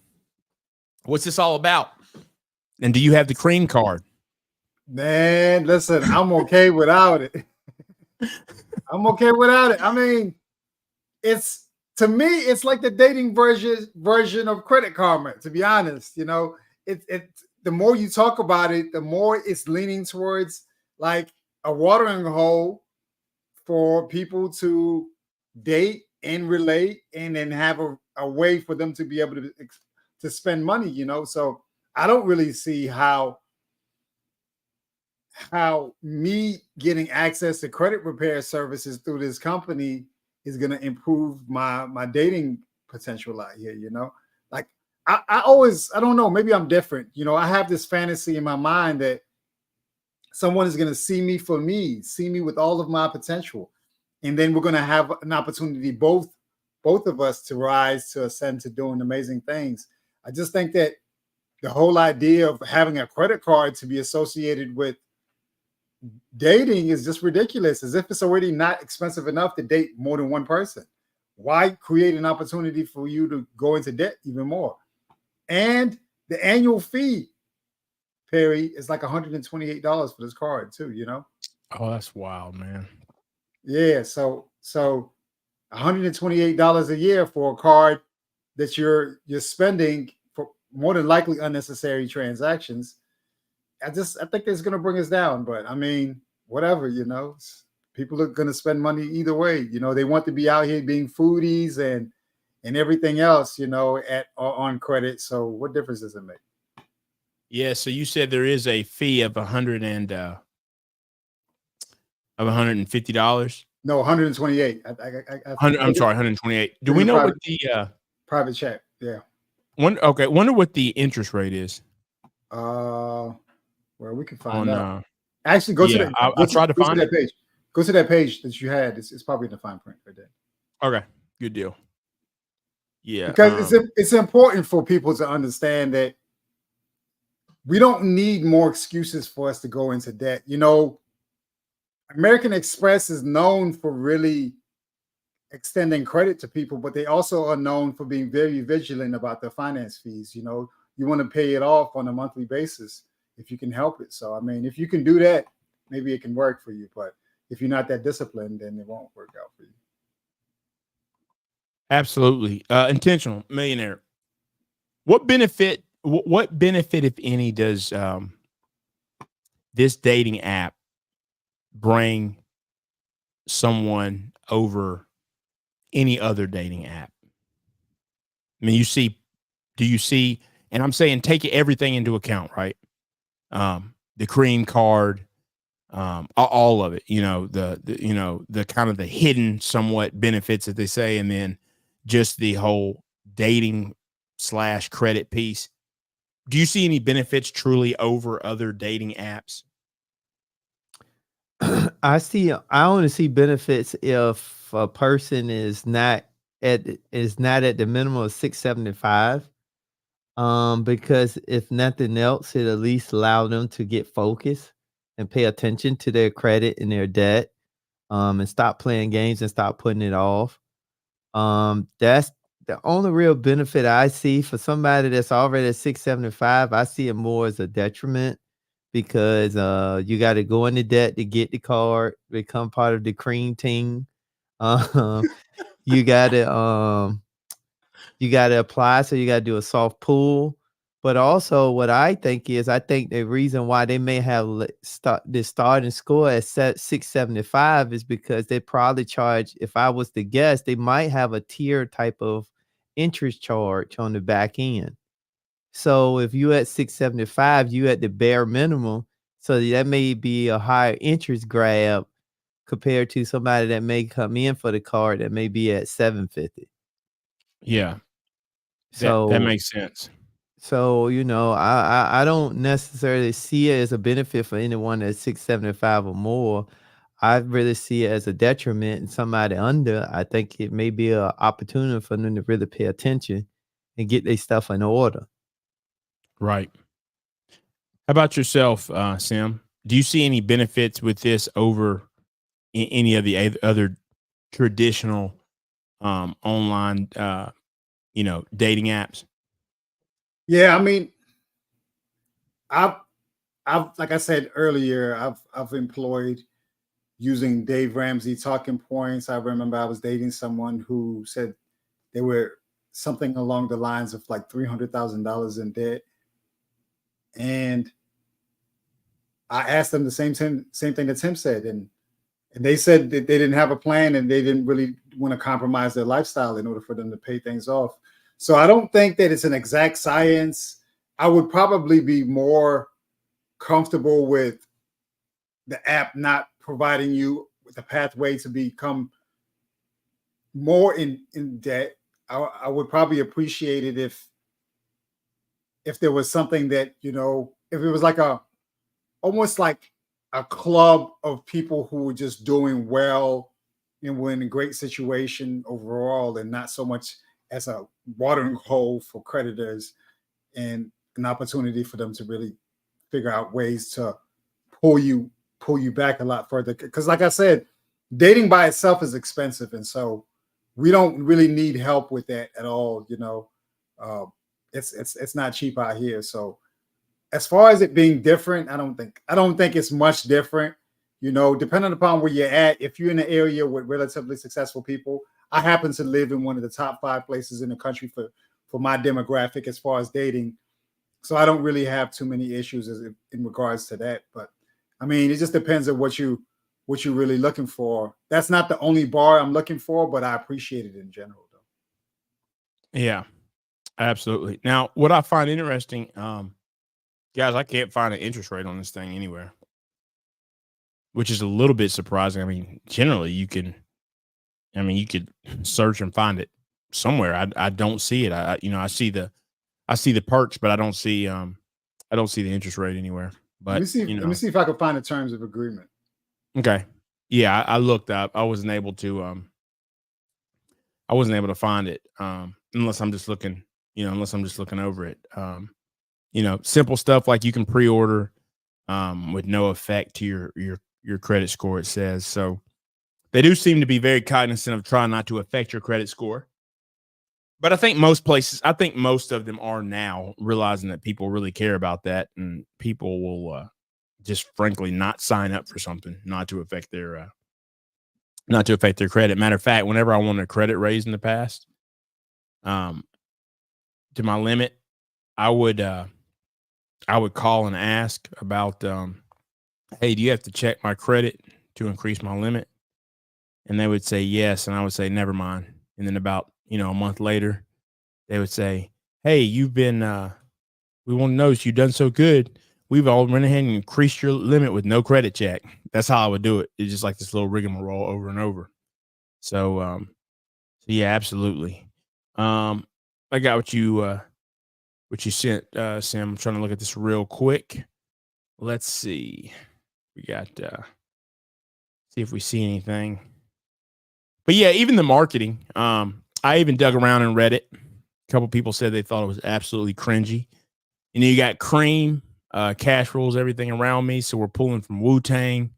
what's this all about? And do you have the cream card? Man, listen, I'm okay without it. I'm okay without it. I mean, to me, it's like the dating version of Credit Karma, to be honest. The more you talk about it, the more it's leaning towards like a watering hole for people to date and relate, and then have a way for them to be able to spend money, So I don't really see how me getting access to credit repair services through this company is going to improve my dating potential out here. Like I don't know, maybe I'm different. I have this fantasy in my mind that someone is going to see me for me, see me with all of my potential. And then we're going to have an opportunity, both of us, to rise, to ascend, to doing amazing things. I just think that the whole idea of having a credit card to be associated with dating is just ridiculous, as if it's already not expensive enough to date more than one person. why create an opportunity for you to go into debt even more? And the annual fee, Perry, is like $128 for this card too, you know? Oh, that's wild, man. Yeah, so $128 a year for a card that you're spending for more than likely unnecessary transactions. I think it's gonna bring us down, but I mean, whatever, you know, people are gonna spend money either way. You know, they want to be out here being foodies and everything else, you know, on credit. So what difference does it make? Yeah. So you said there is a fee of $150. No, 128. I'm sorry, 128. Do we know what the private check? Yeah. wonder what the interest rate is. Well, we can find out. On Actually, go to I tried to find that page. Go to that page that you had. It's probably in the fine print right there. Okay, good deal. Yeah, because it's important for people to understand that we don't need more excuses for us to go into debt. You know, American Express is known for really extending credit to people, but they also are known for being very vigilant about their finance fees. You know, you want to pay it off on a monthly basis if you can help it. So, I mean, if you can do that, maybe it can work for you. But if you're not that disciplined, then it won't work out for you. absolutely. Intentional millionaire. What benefit, if any, does this dating app bring someone over any other dating app? I mean, do you see, and I'm saying take everything into account, right? The cream card, all of it, you know, the kind of the hidden somewhat benefits that they say, and then just the whole dating / credit piece. Do you see any benefits truly over other dating apps? I only see benefits if a person is not at the minimum of 675. Because if nothing else, it at least allow them to get focused and pay attention to their credit and their debt, and stop playing games and stop putting it off. That's the only real benefit I see for somebody that's already at 675. I see it more as a detriment because you got to go into debt to get the card, become part of the cream team. You got to apply, so you got to do a soft pull. But also, what I think the reason why they may have the starting score at 675 is because they probably charge. If I was to guess, they might have a tier type of interest charge on the back end. So if you at 675, you at the bare minimum. So that may be a higher interest grab compared to somebody that may come in for the card that may be at 750. Yeah, that So makes sense. So, you know, I don't necessarily see it as a benefit for anyone that's 675 or more. I really see it as a detriment, and somebody under, I think it may be an opportunity for them to really pay attention and get their stuff in order. Right. How about yourself, Sim? Do you see any benefits with this over any of the other traditional online, dating apps? Yeah, I mean, I've like I said earlier, I've employed using Dave Ramsey talking points. I remember I was dating someone who said they were something along the lines of like $300,000 in debt, and I asked them the same thing that Tim said, and they said that they didn't have a plan and they didn't really want to compromise their lifestyle in order for them to pay things off. So I don't think that it's an exact science. I would probably be more comfortable with the app not providing you with a pathway to become more in debt. I would probably appreciate it if there was something that, you know, if it was like almost like a club of people who were just doing well and were in a great situation overall, and not so much as a watering hole for creditors and an opportunity for them to really figure out ways to pull you back a lot further. Because like I said, dating by itself is expensive. And so we don't really need help with that at all. It's not cheap out here. So as far as it being different, I don't think it's much different. Depending upon where you're at, if you're in an area with relatively successful people, I happen to live in one of the top 5 places in the country for my demographic as far as dating. So I don't really have too many issues in regards to that. But I mean, it just depends on what you're really looking for. That's not the only bar I'm looking for, but I appreciate it in general, though. Yeah, absolutely. Now, what I find interesting, guys, I can't find an interest rate on this thing anywhere, which is a little bit surprising. I mean, generally you could search and find it somewhere. I don't see it. I see the perks, but I don't see the interest rate anywhere. But let me see if I can find the terms of agreement. Okay. Yeah, I looked up. I wasn't able to find it unless I'm just looking over it. Simple stuff like you can pre-order with no effect to your credit score, it says. So they do seem to be very cognizant of trying not to affect your credit score. But I think most of them are now realizing that people really care about that, and people will just frankly not sign up for something not to affect their credit. Matter of fact, whenever I wanted a credit raise in the past, to my limit, I would call and ask about, hey, do you have to check my credit to increase my limit? And they would say yes, and I would say never mind. And then about a month later, they would say, hey, you've been we want to notice you've done so good. We've all went ahead and increased your limit with no credit check. That's how I would do it. It's just like this little rigmarole over and over. So yeah, absolutely. I got what you sent, Sam. I'm trying to look at this real quick. Let's see. We got see if we see anything. But yeah, even the marketing. I even dug around and read it. A couple people said they thought it was absolutely cringy. And you got Cream, Cash Rules Everything Around Me. So we're pulling from Wu-Tang.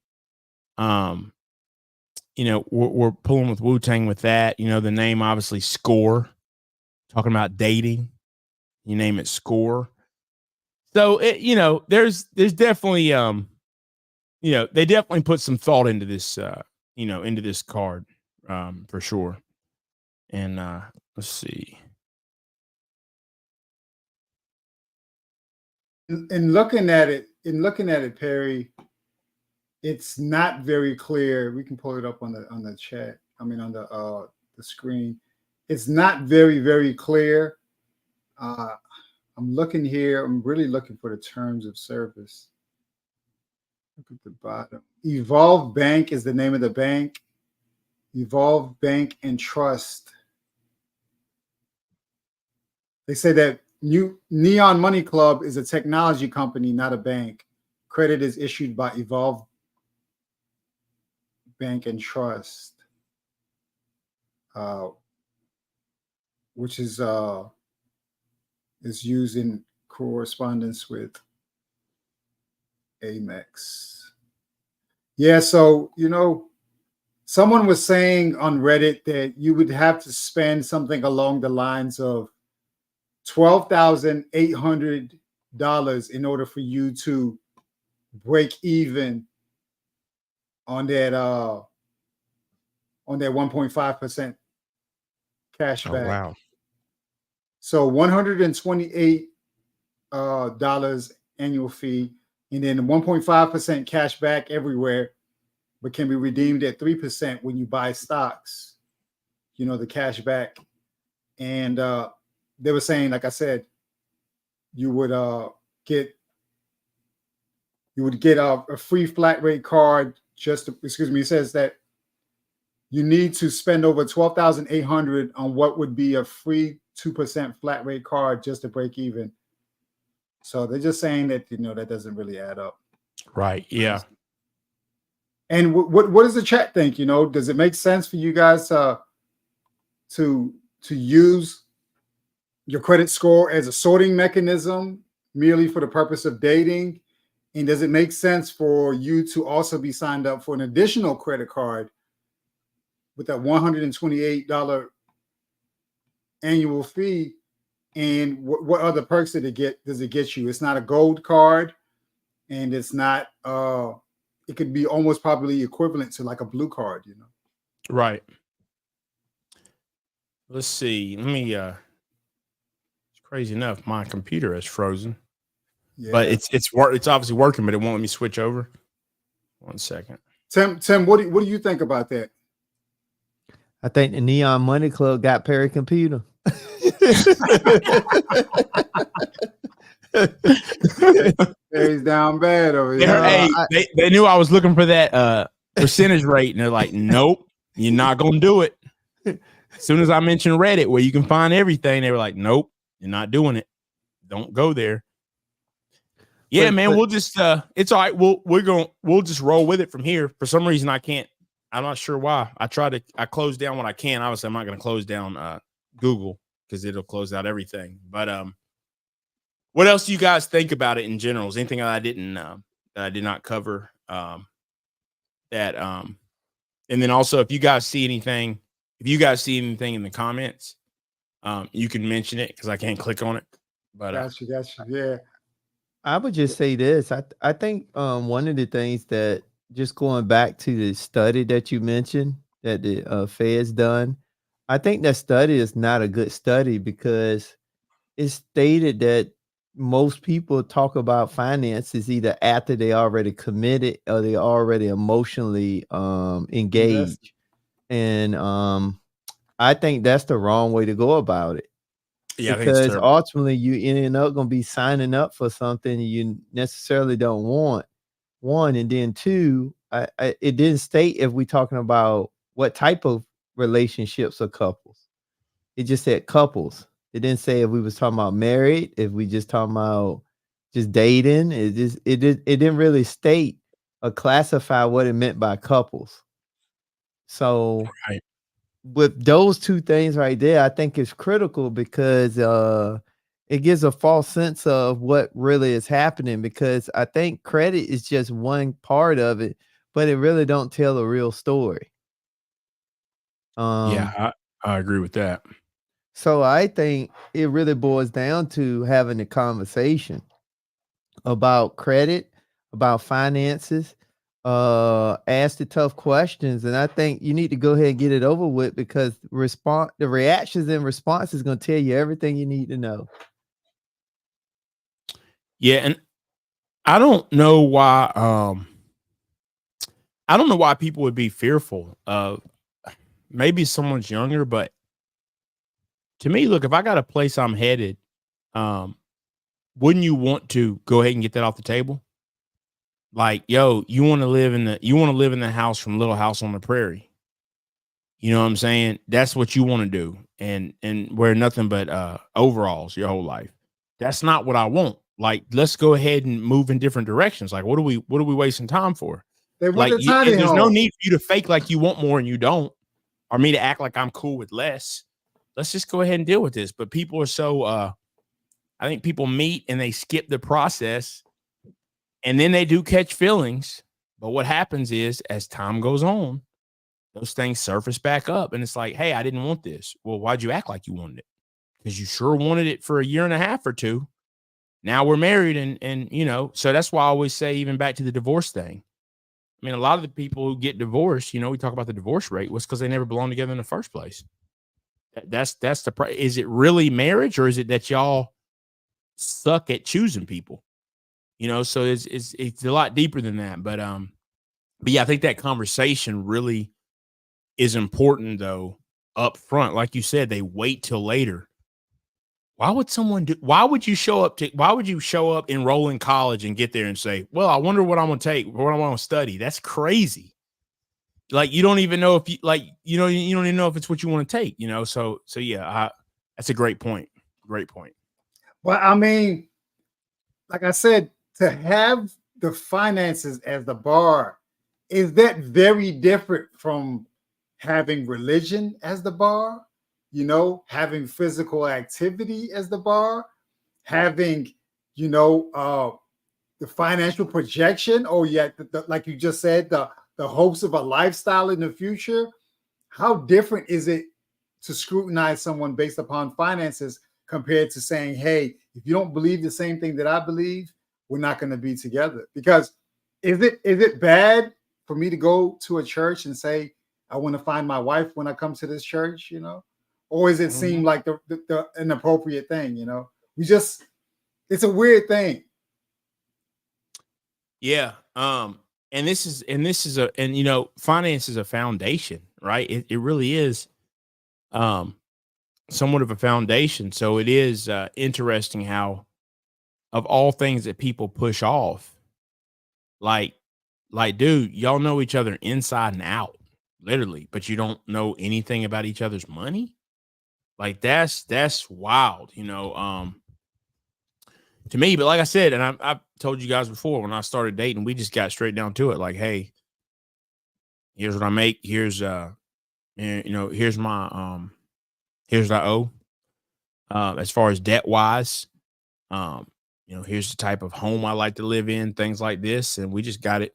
We're pulling with Wu-Tang with that. The name obviously Score. Talking about dating. You name it, Score. So there's definitely they definitely put some thought into this into this card for sure. And let's see. In looking at it, Perry, it's not very clear. We can pull it up on the chat. I mean, on the screen. It's not very, very clear. I'm looking here. I'm really looking for the terms of service. Look at the bottom. Evolve Bank is the name of the bank. Evolve Bank and Trust. They say that Neon Money Club is a technology company, not a bank. Credit is issued by Evolve Bank and Trust, which is used in correspondence with Amex. Yeah, so someone was saying on Reddit that you would have to spend something along the lines of $12,800 in order for you to break even on that 1.5% cash back. Oh, wow. So $128 annual fee, and then 1.5% cash back everywhere, but can be redeemed at 3% when you buy stocks. The cash back. And they were saying, like I said, you would get a free flat rate card. It says that you need to spend over $12,800 on what would be a free 2% flat rate card just to break even. So they're just saying that that doesn't really add up. Right. Yeah. And what does the chat think? Does it make sense for you guys to use your credit score as a sorting mechanism merely for the purpose of dating? And does it make sense for you to also be signed up for an additional credit card with that $128 annual fee. And what other perks does it get you? It's not a gold card, and it's not it could be almost probably equivalent to like a blue card, you know. Right. Let's see. Let me it's crazy enough, my computer is frozen. Yeah. But it's obviously working, but it won't let me switch over. 1 second. Tim, what do you think about that? I think the Neon Money Club got Perry computer. Perry's down bad over here. They knew I was looking for that percentage rate, and they're like, nope, you're not gonna do it. As soon as I mentioned Reddit, where you can find everything, they were like, nope, you're not doing it. Don't go there. Yeah, man, we'll just it's all right. We'll just roll with it from here. For some reason, I can't. I'm not sure why. I close down when I can. Obviously, I'm not going to close down Google because it'll close out everything. But what else do you guys think about it in general? Is anything that I did not cover? And then also, if you guys see anything in the comments, you can mention it because I can't click on it. But gotcha. Yeah. I would just say this. I think one of the things that, just going back to the study that you mentioned that the Fed's done, I think that study is not a good study because it's stated that most people talk about finances either after they already committed or they already emotionally engaged. And I think that's the wrong way to go about it. Yeah, because ultimately you end up going to be signing up for something you necessarily don't want. One, and then two, it didn't state if we're talking about what type of relationships or couples. It just said couples. It didn't say if we was talking about married, if we just talking about just dating. It didn't really state or classify what it meant by couples. So right. With those two things right there, I think it's critical because it gives a false sense of what really is happening, because I think credit is just one part of it, but it really don't tell a real story. Yeah, I agree with that. So I think it really boils down to having a conversation about credit, about finances, ask the tough questions, and I think you need to go ahead and get it over with, because the reactions and response is going to tell you everything you need to know. Yeah, and I don't know why people would be fearful of maybe someone's younger, but to me, look, if I got a place I'm headed, wouldn't you want to go ahead and get that off the table? Like, yo, you want to live in the house from Little House on the Prairie. You know what I'm saying? That's what you want to do, and wear nothing but overalls your whole life. That's not what I want. Like, let's go ahead and move in different directions. Like, what are we wasting time for? Like, there's no need for you to fake like you want more and you don't, or me to act like I'm cool with less. Let's just go ahead and deal with this. But people are so I think people meet and they skip the process, and then they do catch feelings. But what happens is, as time goes on, those things surface back up, and it's like, hey, I didn't want this. Well, why'd you act like you wanted it? Because you sure wanted it for a year and a half or two. Now we're married, and you know, so that's why I always say, even back to the divorce thing. I mean, a lot of the people who get divorced, you know, we talk about the divorce rate, was because they never belonged together in the first place. That's is it really marriage, or is it that y'all suck at choosing people? You know, so it's a lot deeper than that. But yeah, I think that conversation really is important, though, up front. Like you said, they wait till later. Why would you show up, enroll in college and get there and say, well, I wonder what I'm going to take, what I want to study? That's crazy. Like, you don't even know if you you don't even know if it's what you want to take, you know? So yeah, that's a great point. Great point. Well, I mean, like I said, to have the finances as the bar, is that very different from having religion as the bar? You know, having physical activity as the bar, having, you know, the financial projection, or yet, like you just said, the hopes of a lifestyle in the future. how different is it to scrutinize someone based upon finances compared to saying, hey, if you don't believe the same thing that I believe, we're not going to be together? Because is it bad for me to go to a church and say, I want to find my wife when I come to this church, you know? Or does it seem like the inappropriate thing, you know? It's a weird thing. Yeah. And this is you know, finance is a foundation, right? It really is somewhat of a foundation. So it is interesting how, of all things that people push off, like, dude, y'all know each other inside and out, literally, but you don't know anything about each other's money. Like that's wild, you know, to me. But like I said, and I've told you guys before, when I started dating, we just got straight down to it. Like, hey, here's what I make. Here's you know, here's what I owe. As far as debt wise, you know, here's the type of home I like to live in, things like this, and we just got it.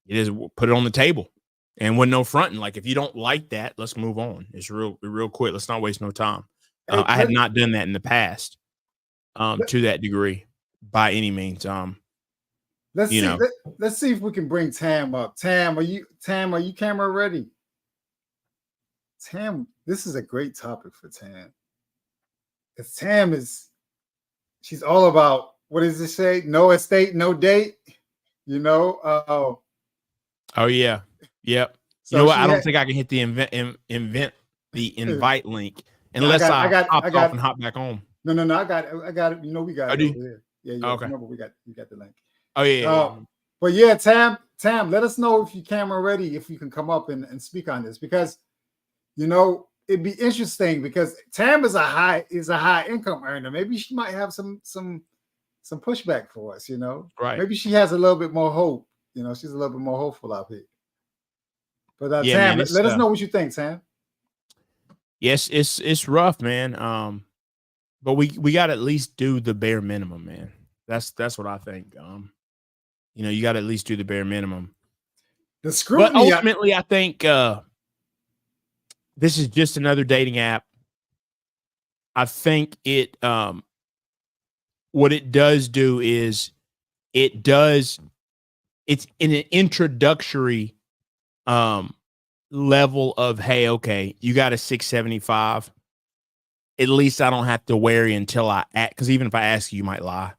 It is put it on the table, and with no fronting. Like, if you don't like that, let's move on. It's real quick. Let's not waste no time. I have not done that in the past, to that degree, by any means. Let's see if we can bring Tam up. Tam, are you camera ready? Tam, this is a great topic for Tam. Because Tam she's all about, what does it say? No estate, no date. You know? Oh yeah. Yep. So you know what? I don't think I can hit the invite link unless I hop off and hop back on. No, I got it. You know, we got it over here. Yeah. Okay. Remember, we got the link. Oh yeah. But yeah, Tam, let us know if your camera ready, if you can come up and speak on this, because, you know, it'd be interesting, because Tam is a high income earner. Maybe she might have some pushback for us, you know. Right. Maybe she has a little bit more hope. You know, she's a little bit more hopeful out here. But yeah, Tam, man, let us know what you think, Tam. Yes, it's rough, man. But we got to at least do the bare minimum, man. That's what I think. You know, you got to at least do the bare minimum. The scrutiny. But ultimately, I think this is just another dating app. I think it what it does do is it's in an introductory level of, hey, okay, you got a 675. At least I don't have to worry until I act, because even if I ask you, you might lie.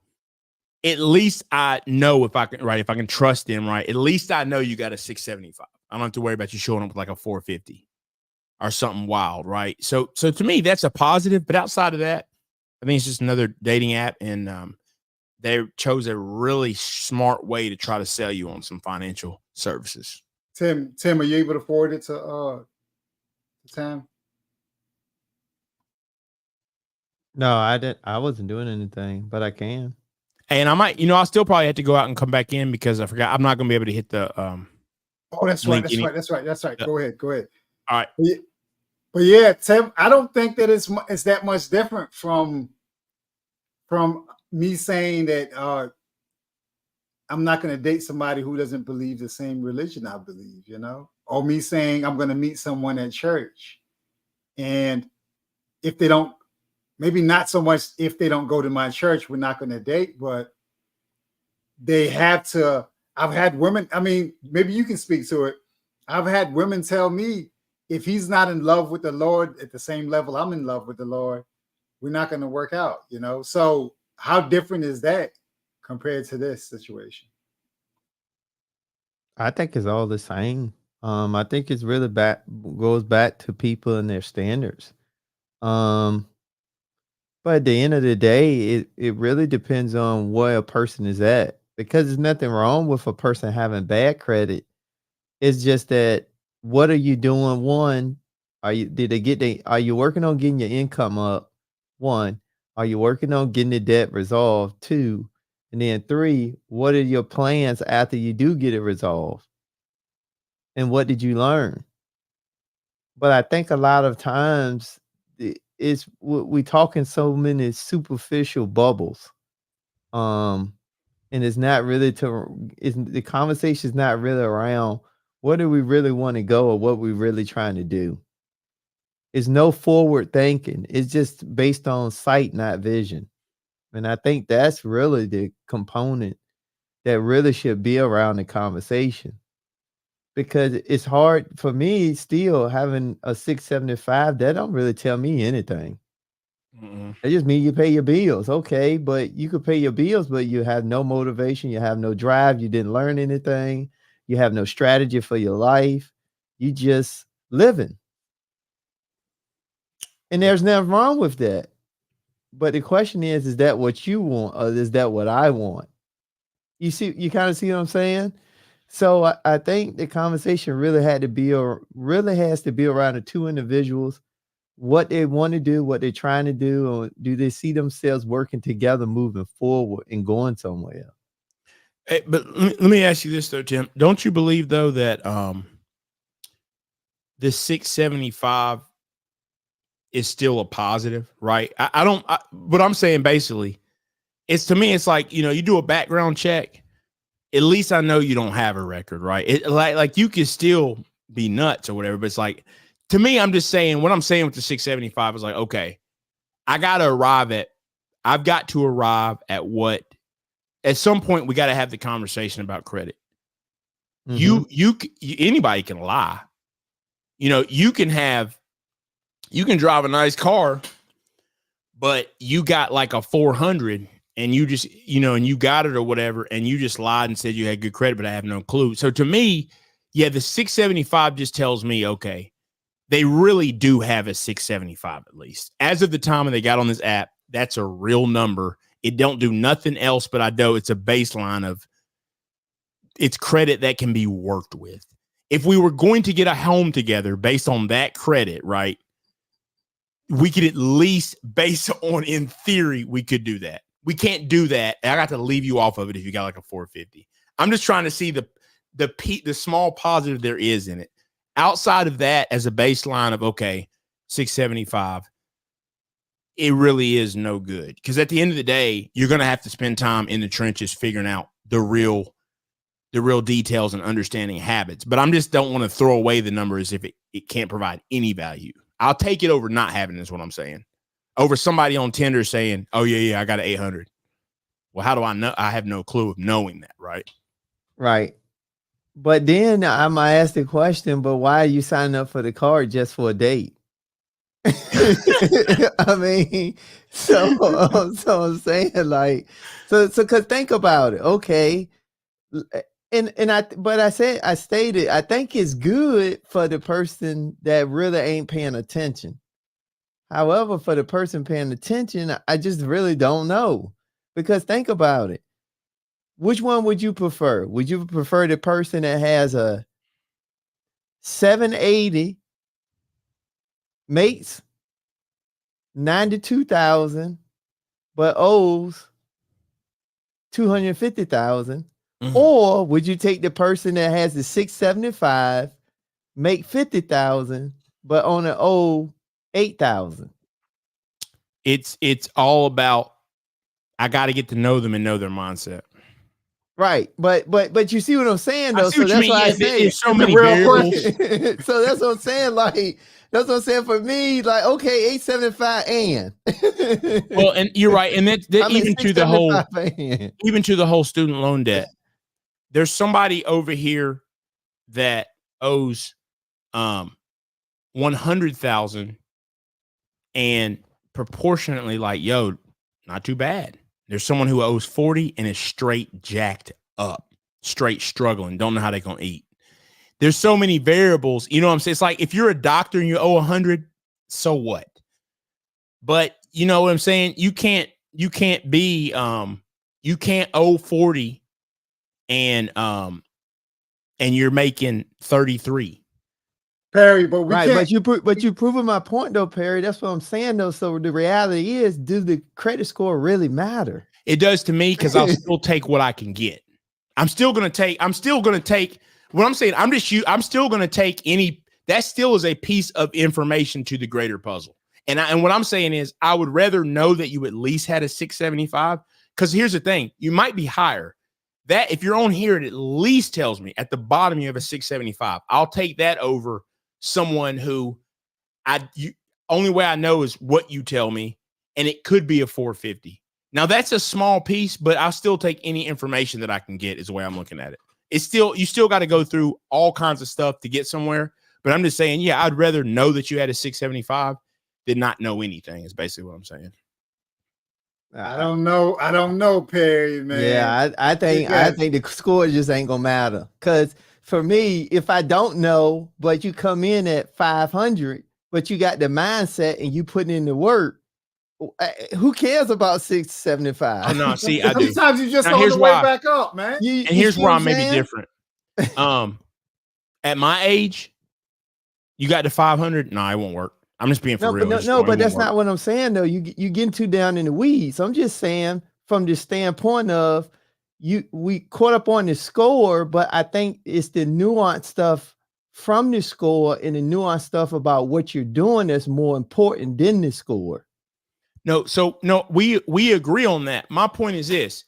At least I know if I can trust them, right? At least I know you got a 675. I don't have to worry about you showing up with like a 450 or something wild, right? So to me, that's a positive. But outside of that, I think it's just another dating app, and they chose a really smart way to try to sell you on some financial services. Tim, are you able to forward it to Tam? No, I didn't. I wasn't doing anything, but I can. And I might, I'll still probably have to go out and come back in, because I forgot. I'm not going to be able to hit the. Oh, that's right. That's right. Go ahead. All right. But yeah, Tim, I don't think that it's that much different from me saying that I'm not going to date somebody who doesn't believe the same religion I believe, you know, or me saying I'm going to meet someone at church, and if they don't, maybe not so much if they don't go to my church, we're not going to date, but they have to. I've had women, I mean, maybe you can speak to it. I've had women tell me, if he's not in love with the Lord at the same level I'm in love with the Lord, we're not going to work out, you know? So how different is that compared to this situation? I think it's all the same. I think it's really goes back to people and their standards. But at the end of the day, it really depends on where a person is at, because there's nothing wrong with a person having bad credit. It's just that, what are you doing? One, are you working on getting your income up? One, are you working on getting the debt resolved? Two, and then three, what are your plans after you do get it resolved? And what did you learn? But I think a lot of times we talk in so many superficial bubbles. And it's not really the conversation is not really around, where do we really want to go, or what we really trying to do. It's no forward thinking. It's just based on sight, not vision. And I think that's really the component that really should be around the conversation. Because it's hard for me still having a 675, that don't really tell me anything. That just means you pay your bills. Okay, but you could pay your bills, but you have no motivation, you have no drive, you didn't learn anything, you have no strategy for your life. You just living. And there's nothing wrong with that. But the question is that what you want, or is that what I want? You see, you kind of see what I'm saying? So I think the conversation really has to be around the two individuals, what they want to do, what they're trying to do, or do they see themselves working together, moving forward and going somewhere? Hey, but let me ask you this though, Tim. Don't you believe though that this 675 is still a positive, right? What I'm saying basically, it's to me, it's like, you do a background check. At least I know you don't have a record, right? It like you can still be nuts or whatever, but it's like, to me, I'm just saying, what I'm saying with the 675 is like, okay, I've got to arrive at what, at some point we got to have the conversation about credit. Anybody can lie. You can drive a nice car, but you got like a 400 and you just, and you got it or whatever, and you just lied and said you had good credit, but I have no clue. So to me, yeah, the 675 just tells me, okay, they really do have a 675 at least. As of the time when they got on this app, that's a real number. It don't do nothing else, but I know it's a baseline of it's credit that can be worked with. If we were going to get a home together based on that credit, right, we could at least, based on, in theory, we could do that. We can't do that. I got to leave you off of it if you got like a 450. I'm just trying to see the small positive there is in it. Outside of that, as a baseline of, okay, 675, it really is no good. Because at the end of the day, you're going to have to spend time in the trenches figuring out the real details and understanding habits. But I just don't want to throw away the numbers if it can't provide any value. I'll take it over not having, is what I'm saying. Over somebody on Tinder saying, oh, yeah, I got an 800. Well, how do I know? I have no clue of knowing that, right? Right. But then I might ask the question, but why are you signing up for the card just for a date? I mean, so I'm saying, like, so because think about it, okay. I stated, I think it's good for the person that really ain't paying attention. However, for the person paying attention, I just really don't know. Because think about it. Which one would you prefer? Would you prefer the person that has a 780, makes 92,000, but owes 250,000? Or would you take the person that has the 675, make 50,000, but only owe 8,000? It's all about, I got to get to know them and know their mindset. Right, but you see what I'm saying though. So that's why I say there's so many variables. So that's what I'm saying. Like, that's what I'm saying for me. Like, okay, 875 and well, and you're right, and that even to the whole student loan debt. There's somebody over here that owes 100,000, and proportionately, like, yo, not too bad. There's someone who owes 40 and is straight jacked up, straight struggling, don't know how they're gonna eat. There's so many variables, you know what I'm saying? It's like, if you're a doctor and you owe 100, so what? But you know what I'm saying? You can't be you can't owe 40 and you're making 33. Perry, but we can't. But you proving my point though, Perry. That's what I'm saying though. So the reality is, does the credit score really matter? It does to me, because I'll still take what I can get. I'm still gonna take what I'm saying. I'm still gonna take any, that still is a piece of information to the greater puzzle. And what I'm saying is, I would rather know that you at least had a 675, because here's the thing, you might be higher. That if you're on here, it at least tells me at the bottom you have a 675. I'll take that over someone who only way I know is what you tell me, and it could be a 450. Now that's a small piece, but I'll still take any information that I can get is the way I'm looking at it. It's still, you still got to go through all kinds of stuff to get somewhere. But I'm just saying, yeah, I'd rather know that you had a 675 than not know anything is basically what I'm saying. I don't know, Perry, man. Yeah, I think the score just ain't gonna matter. Cause for me, if I don't know, but you come in at 500, but you got the mindset and you put in the work, who cares about 675? Oh no, see, I do. Sometimes you just Now, on the way back up, man. And here's where I'm maybe different. At my age, you got to 500. No, it won't work. I'm just being for real. But that's not what I'm saying though. You getting too down in the weeds. I'm just saying from the standpoint of we caught up on the score, but I think it's the nuanced stuff from the score and the nuanced stuff about what you're doing that's more important than the score. No, we agree on that. My point is this: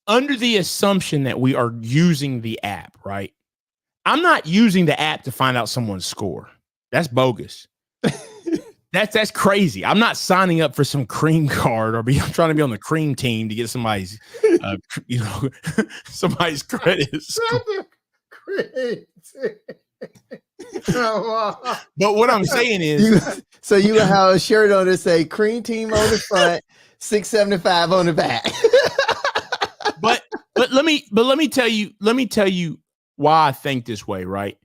under the assumption that we are using the app, right? I'm not using the app to find out someone's score. That's bogus. That's crazy. I'm not signing up for some cream card or I'm trying to be on the cream team to get somebody's, somebody's credit score. But what I'm saying is, you have a shirt on that say cream team on the front, 675 on the back. but let me tell you why I think this way, right?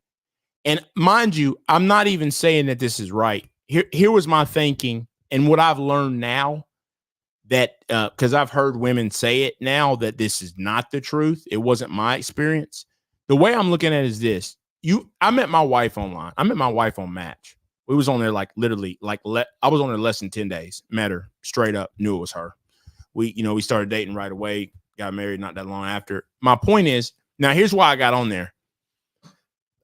And mind you, I'm not even saying that this is right. Here was my thinking and what I've learned now that because I've heard women say it now that this is not the truth. It wasn't my experience. The way I'm looking at it is this. I met my wife online. I met my wife on Match. We was on there I was on there less than 10 days. Met her straight up, knew it was her. We started dating right away, got married not that long after. My point is, now here's why I got on there.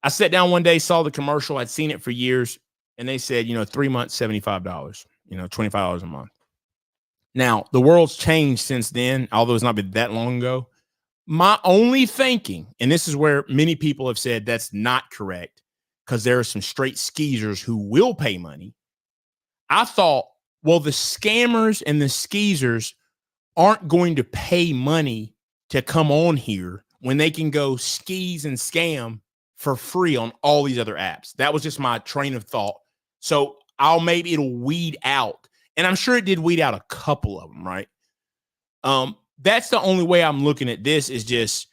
I sat down one day, saw the commercial. I'd seen it for years. And they said, 3 months, $75, $25 a month. Now, the world's changed since then, although it's not been that long ago. My only thinking, and this is where many people have said that's not correct, because there are some straight skeezers who will pay money. I thought, well, the scammers and the skeezers aren't going to pay money to come on here when they can go skis and scam for free on all these other apps. That was just my train of thought. So maybe it'll weed out. And I'm sure it did weed out a couple of them, right? That's the only way I'm looking at this is just,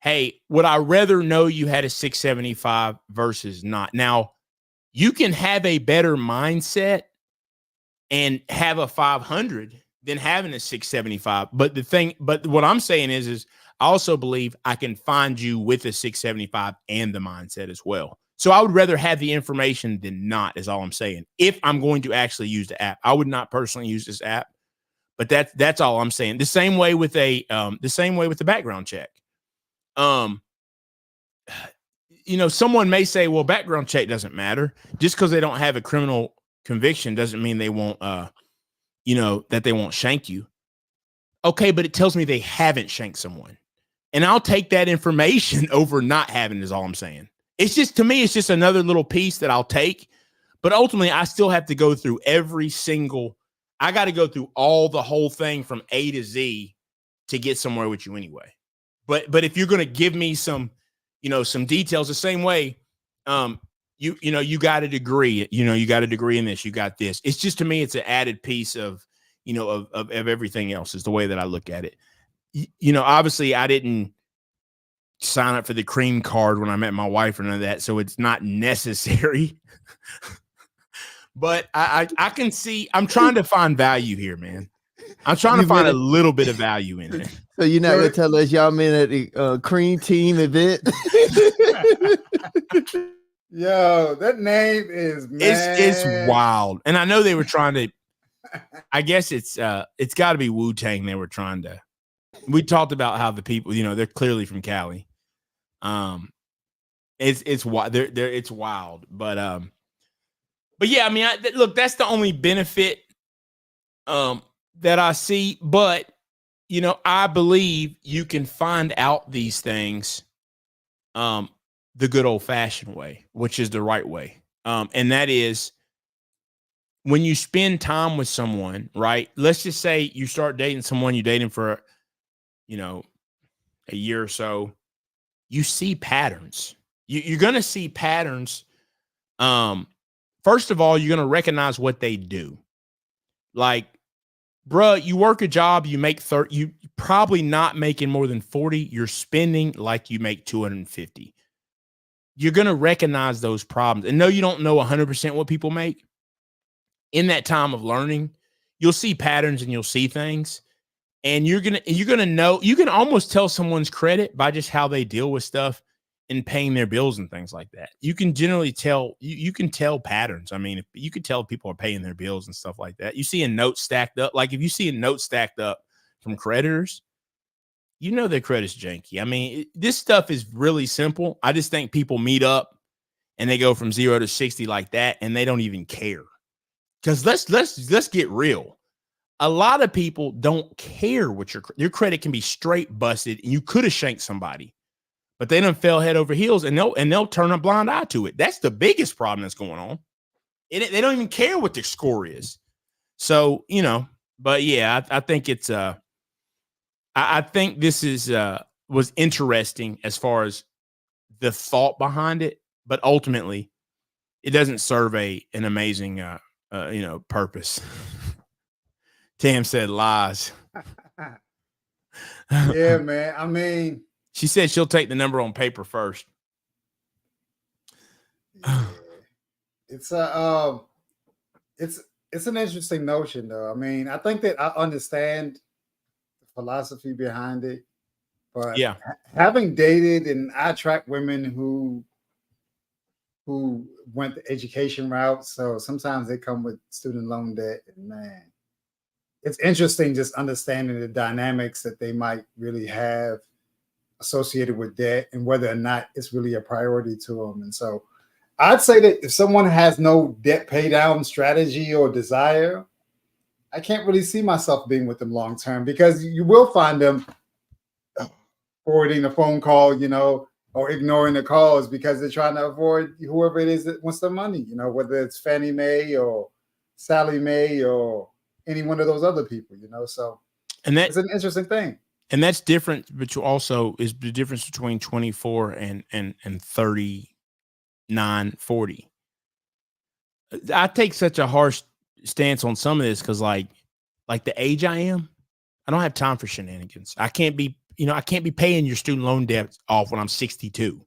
hey, would I rather know you had a 675 versus not? Now, you can have a better mindset and have a 500 than having a 675. But what I'm saying is I also believe I can find you with a 675 and the mindset as well. So I would rather have the information than not, is all I'm saying. If I'm going to actually use the app, I would not personally use this app, but that's all I'm saying. The same way with the background check. Someone may say, well, background check doesn't matter. Just because they don't have a criminal conviction doesn't mean they won't, that they won't shank you. Okay, but it tells me they haven't shanked someone. And I'll take that information over not having is all I'm saying. It's just, to me, it's just another little piece that I'll take. But ultimately, I still have to go through I got to go through the whole thing from A to Z to get somewhere with you anyway. But if you're going to give me some details the same way, you got a degree, you got a degree in this, you got this. It's just, to me, it's an added piece of everything else is the way that I look at it. Obviously I didn't sign up for the cream card when I met my wife or none of that. So it's not necessary, but I can see, I'm trying to find value here, man. I'm trying to find a little bit of value in it. So you're not going to tell us y'all met at the cream team event? Yo, that name is it's wild. And I know they were trying to, I guess it's got to be Wu-Tang. They were trying to, we talked about how the people, they're clearly from Cali. It's wild. It's wild, but yeah, I mean, look, that's the only benefit, that I see, but I believe you can find out these things, the good old fashioned way, which is the right way. And that is, when you spend time with someone, right? Let's just say you start dating someone, you date him for, a year or so, you see patterns. You're going to see patterns. First of all, you're going to recognize what they do. Like, bruh, you work a job, you make 30, you probably not making more than 40. You're spending like you make 250. You're going to recognize those problems. And no, you don't know 100% what people make. In that time of learning, you'll see patterns and you'll see things. And you're gonna know, you can almost tell someone's credit by just how they deal with stuff and paying their bills and things like that. You can generally tell, you can tell patterns. I mean, if you could tell people are paying their bills and stuff like that. You see a note stacked up. Like if you see a note stacked up from creditors, you know their credit's janky. I mean, this stuff is really simple. I just think people meet up and they go from 0 to 60 like that, and they don't even care. Because let's get real. A lot of people don't care what your credit can be straight busted, and you could have shanked somebody, but they done fell head over heels, and they'll turn a blind eye to it. That's the biggest problem that's going on. They don't even care what their score is. So, but yeah, I think it's I think this is was interesting as far as the thought behind it, but ultimately it doesn't serve an amazing purpose. Tam said lies. Yeah, man. I mean, she said she'll take the number on paper first. Yeah. It's an interesting notion, though. I mean, I think that I understand the philosophy behind it, but yeah, having dated, and I attract women who went the education route, so sometimes they come with student loan debt, and man, it's interesting just understanding the dynamics that they might really have associated with debt and whether or not it's really a priority to them. And so I'd say that if someone has no debt pay down strategy or desire, I can't really see myself being with them long term, because you will find them forwarding a phone call, or ignoring the calls because they're trying to avoid whoever it is that wants the money, whether it's Fannie Mae or Sally Mae or any one of those other people, so it's an interesting thing. And that's different, but you also is the difference between 24 and 39, 40. I take such a harsh stance on some of this because like the age I am, I don't have time for shenanigans. I can't be paying your student loan debt off when I'm 62.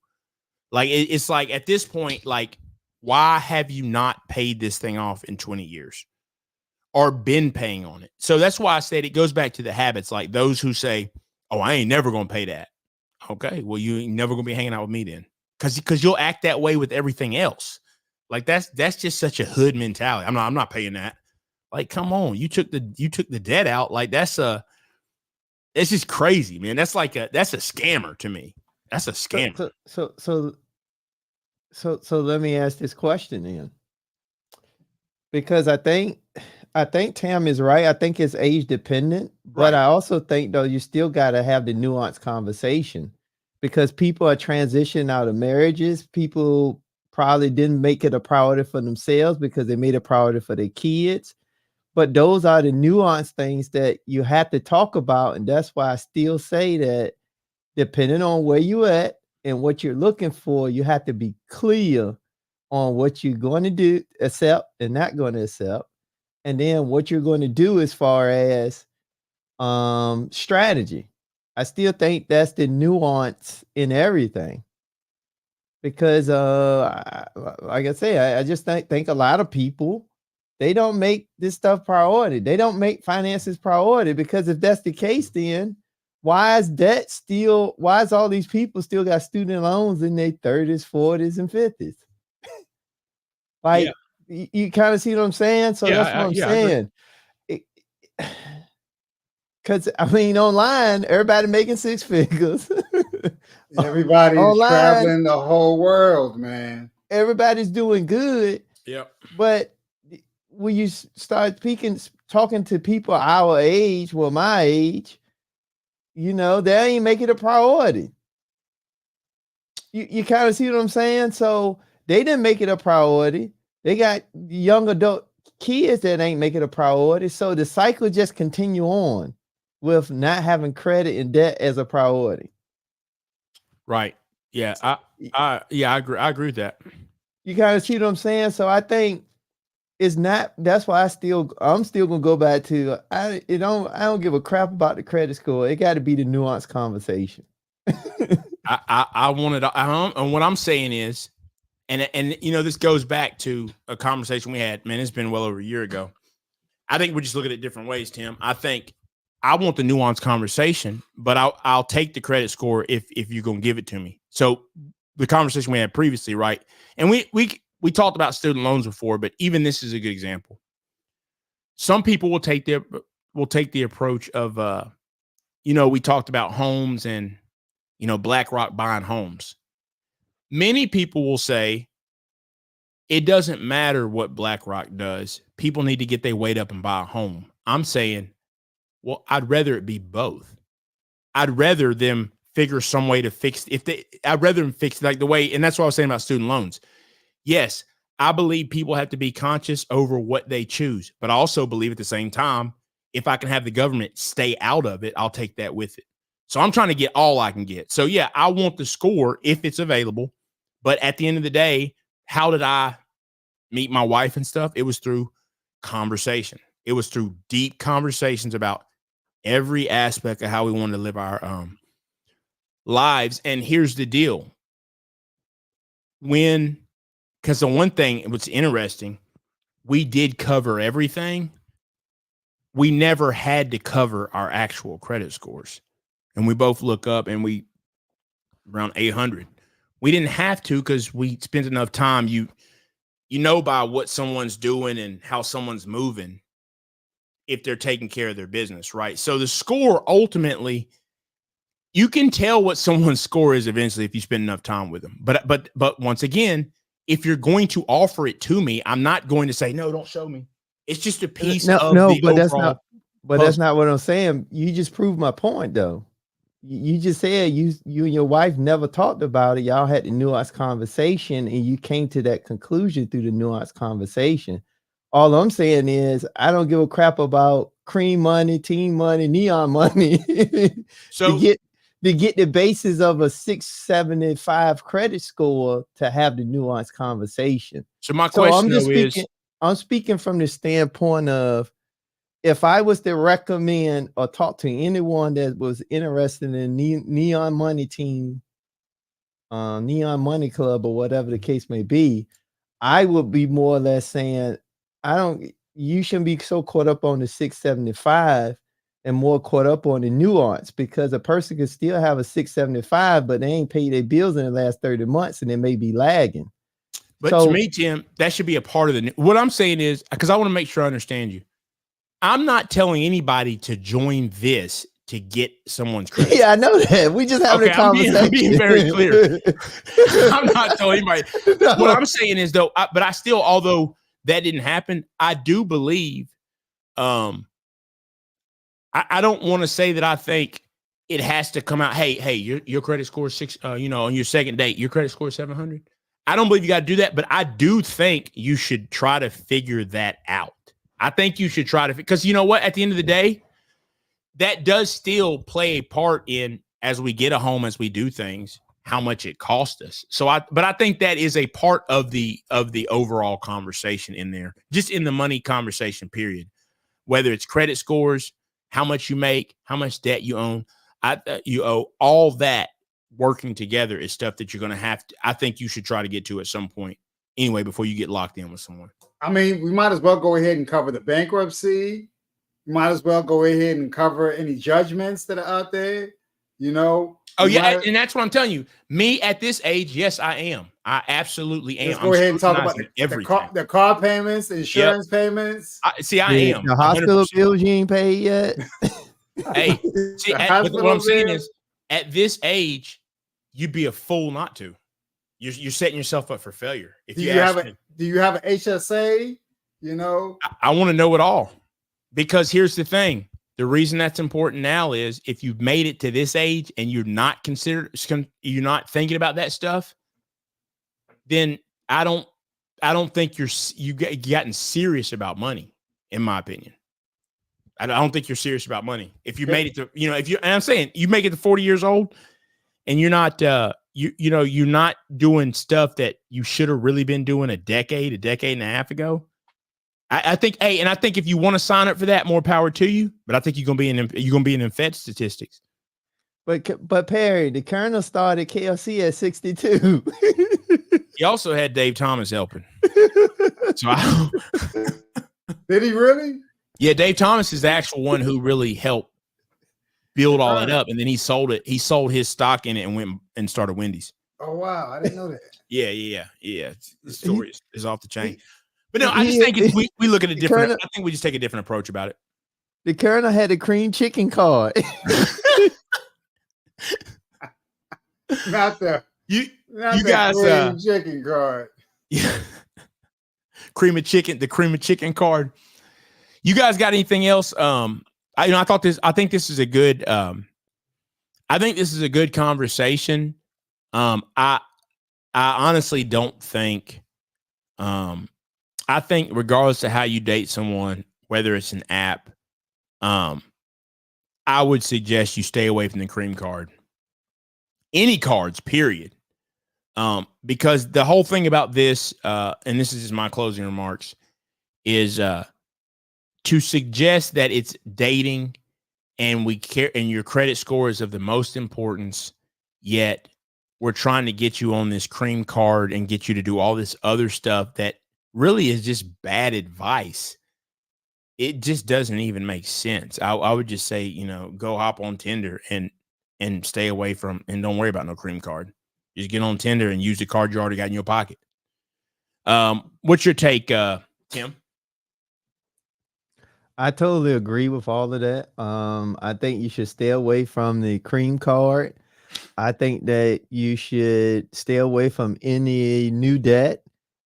Like it's like at this point, like, why have you not paid this thing off in 20 years? Or been paying on it. So that's why I said it goes back to the habits, like those who say, oh, I ain't never going to pay that. Okay, well, you ain't never going to be hanging out with me then. Because you'll act that way with everything else. Like that's just such a hood mentality. I'm not paying that. Like, come on, you took the debt out. Like it's just crazy, man. That's a scammer to me. That's a scammer. So let me ask this question then. Because I think Tam is right. I think it's age dependent, but I also think though you still got to have the nuanced conversation, because people are transitioning out of marriages. People probably didn't make it a priority for themselves because they made a priority for their kids. But those are the nuanced things that you have to talk about, and that's why I still say that depending on where you at and what you're looking for, you have to be clear on what you're going to do, accept and not going to accept. And then what you're going to do as far as strategy. I still think that's the nuance in everything. Because like I say, I just think a lot of people, they don't make this stuff priority. They don't make finances priority, because if that's the case, then why is all these people still got student loans in their 30s, 40s, and 50s? Like, you kind of see what I'm saying? So that's what I'm saying. Because I mean, online, everybody making six figures. Everybody's online, traveling the whole world, man. Everybody's doing good. Yep. But when you start talking to people our age, well, my age, they ain't make it a priority. You kind of see what I'm saying? So they didn't make it a priority. They got young adult kids that ain't make it a priority. So the cycle just continue on with not having credit and debt as a priority. Right. Yeah. I agree. I agree with that. You kind of see what I'm saying? So I think it's not, that's why I'm still gonna go back to I don't give a crap about the credit score. It got to be the nuanced conversation. I wanted and what I'm saying is, and you know, this goes back to a conversation we had, man, it's been well over a year ago. I think we're just looking at different ways, Tim. I think I want the nuanced conversation, but I'll take the credit score if you're going to give it to me. So the conversation we had previously, right? And we talked about student loans before, but even this is a good example. Some people will take the approach of, you know, we talked about homes and, you know, BlackRock buying homes. Many people will say it doesn't matter what BlackRock does. People need to get their weight up and buy a home. I'm saying, well, I'd rather it be both. I'd rather them figure some way to fix I'd rather them fix like the way, and that's what I was saying about student loans. Yes, I believe people have to be conscious over what they choose, but I also believe at the same time, if I can have the government stay out of it, I'll take that with it. So I'm trying to get all I can get. So yeah, I want the score if it's available, but at the end of the day, how did I meet my wife and stuff? It was through conversation. It was through deep conversations about every aspect of how we wanted to live our lives. And here's the deal. Because the one thing, what's interesting, we did cover everything. We never had to cover our actual credit scores. And we both look up and we around 800. We didn't have to because we spent enough time. You know by what someone's doing and how someone's moving if they're taking care of their business, right? So the score, ultimately, you can tell what someone's score is eventually if you spend enough time with them. But once again, if you're going to offer it to me, I'm not going to say, no, don't show me. It's just a piece of the but overall. that's not what I'm saying. You just proved my point, though. You just said you and your wife never talked about it. Y'all had the nuanced conversation, and you came to that conclusion through the nuanced conversation. All I'm saying is I don't give a crap about cream money, team money, neon money. So to get the basis of a 675 credit score to have the nuanced conversation. So my question I'm speaking from the standpoint of, if I was to recommend or talk to anyone that was interested in neon money team, neon money club, or whatever the case may be, I would be more or less saying, you shouldn't be so caught up on the 675 and more caught up on the nuance, because a person can still have a 675, but they ain't paid their bills in the last 30 months and they may be lagging. But to me, Tim, that should be a part of what I'm saying is, because I want to make sure I understand you. I'm not telling anybody to join this to get someone's credit. Yeah, I know that. We just having a conversation. I'm being very clear. I'm not telling anybody. No. What I'm saying is, though, but I still, although that didn't happen, I do believe, I don't want to say that I think it has to come out, hey, your credit score is 6, on your second date, your credit score is 700. I don't believe you got to do that, but I do think you should try to figure that out. I think you should try to, because you know what, at the end of the day, that does still play a part in, as we get a home, as we do things, how much it costs us. But I think that is a part of the overall conversation in there, just in the money conversation, period. Whether it's credit scores, how much you make, how much debt you own, you owe, all that working together is stuff that you're going to have to, I think you should try to get to at some point anyway, before you get locked in with someone. I mean, we might as well go ahead and cover the bankruptcy. We might as well go ahead and cover any judgments that are out there, Oh, yeah. And that's what I'm telling you. Me at this age, yes, I am. I absolutely am. Let's go ahead and talk about the car payments, the insurance payments. I am. The hospital 100%. Bills you ain't paid yet. Hey, see, what I'm saying is, at this age, you'd be a fool not to. You're setting yourself up for failure. Do you have an HSA? I want to know it all, because here's the thing. The reason that's important now is, if you've made it to this age and you're not thinking about that stuff, then I don't think you gotten serious about money, in my opinion. I don't think you're serious about money. If you made it to, and I'm saying you make it to 40 years old and you're not, you're not doing stuff that you should have really been doing a decade and a half ago. I think, and I think if you want to sign up for that, more power to you. But I think you're gonna be in them Fed statistics. But Perry, the Colonel started KFC at 62. He also had Dave Thomas helping. So did he really? Yeah, Dave Thomas is the actual one who really helped build all that up, and then he sold it. He sold his stock in it and went and started Wendy's. Oh wow, I didn't know that. Yeah. The story is off the chain. But no, I just think we look at a different. I think we just take a different approach about it. The Colonel had a cream chicken card. Not the guys cream chicken card. Yeah. The cream of chicken card. You guys got anything else? I think this is a good conversation. I honestly don't think I think regardless of how you date someone, whether it's an app, I would suggest you stay away from the cream card. Any cards, period. Because the whole thing about this, and this is just my closing remarks, is to suggest that it's dating and we care and your credit score is of the most importance, yet we're trying to get you on this cream card and get you to do all this other stuff that really is just bad advice. It just doesn't even make sense. I would just say, go hop on Tinder and stay away from, and don't worry about no cream card. Just get on Tinder and use the card you already got in your pocket. What's your take, Tim? I totally agree with all of that. I think you should stay away from the cream card. I think that you should stay away from any new debt.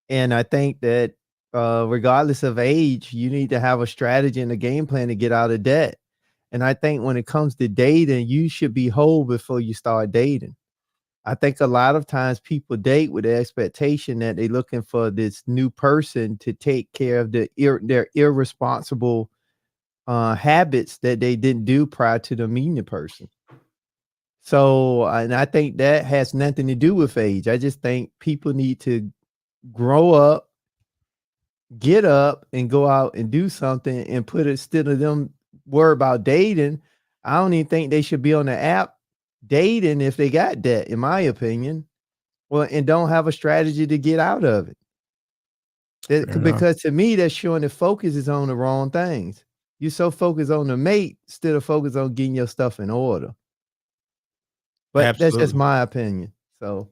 And I think that regardless of age, you need to have a strategy and a game plan to get out of debt. And I think when it comes to dating, you should be whole before you start dating. I think a lot of times people date with the expectation that they're looking for this new person to take care of their irresponsible habits that they didn't do prior to them meeting the person. So, and I think that has nothing to do with age. I just think people need to grow up, get up, and go out and do something and put it, instead of them worry about dating. I don't even think they should be on the app dating if they got debt, in my opinion. Well, and don't have a strategy to get out of it. Because to me, that's showing the focus is on the wrong things. You're so focused on the mate instead of focused on getting your stuff in order. But Absolutely. That's just my opinion. So,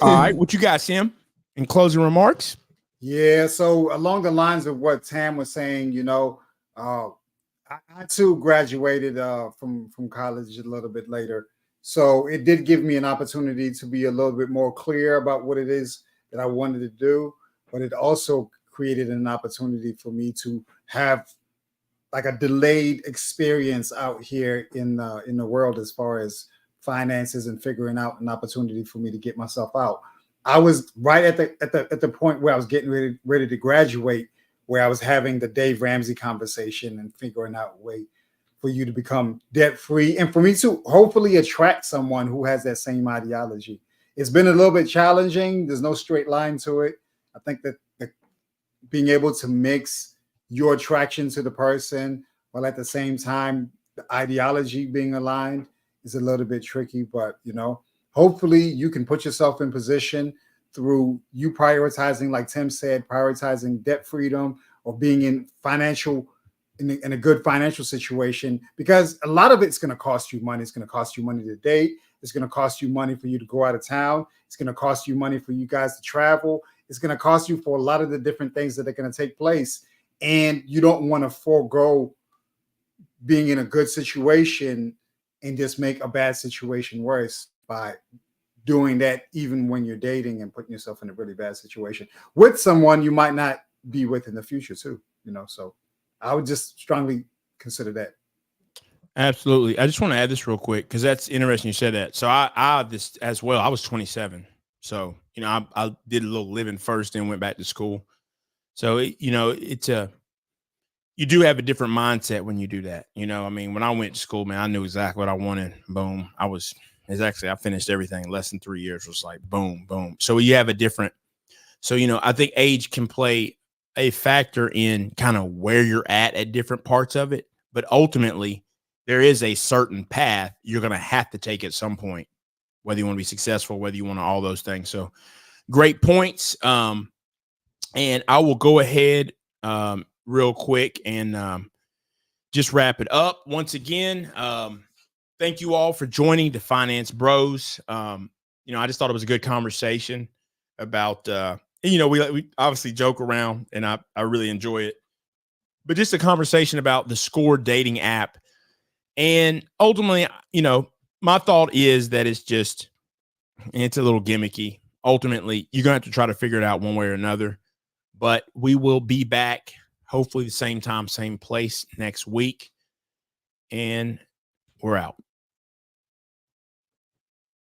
all right, what you got, Sam? In closing remarks? Yeah, so along the lines of what Tam was saying, I too graduated from college a little bit later. So it did give me an opportunity to be a little bit more clear about what it is that I wanted to do, but it also created an opportunity for me to have like a delayed experience out here in the world as far as finances and figuring out an opportunity for me to get myself out. I was right at the point where I was getting ready to graduate, where I was having the Dave Ramsey conversation and figuring out a way for you to become debt free and for me to hopefully attract someone who has that same ideology. It's been a little bit challenging. There's no straight line to it. I think that being able to mix your attraction to the person while at the same time the ideology being aligned is a little bit tricky, but hopefully you can put yourself in position through you prioritizing, like Tim said, prioritizing debt freedom or being in a good financial situation, because a lot of it's going to cost you money. It's going to cost you money to date. It's going to cost you money for you to go out of town. It's going to cost you money for you guys to travel. It's going to cost you for a lot of the different things that are going to take place. And you don't want to forego being in a good situation and just make a bad situation worse by doing that, even when you're dating and putting yourself in a really bad situation with someone you might not be with in the future too, so I would just strongly consider that. Absolutely. I just want to add this real quick because that's interesting you said that. So I this as well. I was 27. So you know, I did a little living first and went back to school. So, you know, you do have a different mindset when you do that. You know, I mean, when I went to school, man, I knew exactly what I wanted. Boom. I finished everything in less than 3 years. It was like, boom, boom. So you have a different, so, you know, I think age can play a factor in kind of where you're at different parts of it. But ultimately, there is a certain path you're going to have to take at some point, whether you want to be successful, whether you want to, all those things. So great points. And I will go ahead real quick and just wrap it up. Once again, thank you all for joining the Finance Bros. You know, I just thought it was a good conversation about, you know, we obviously joke around and I really enjoy it, but just a conversation about the Score dating app. And ultimately, you know, my thought is that it's a little gimmicky. Ultimately, you're going to have to try to figure it out one way or another. But we will be back, hopefully the same time, same place next week. And we're out.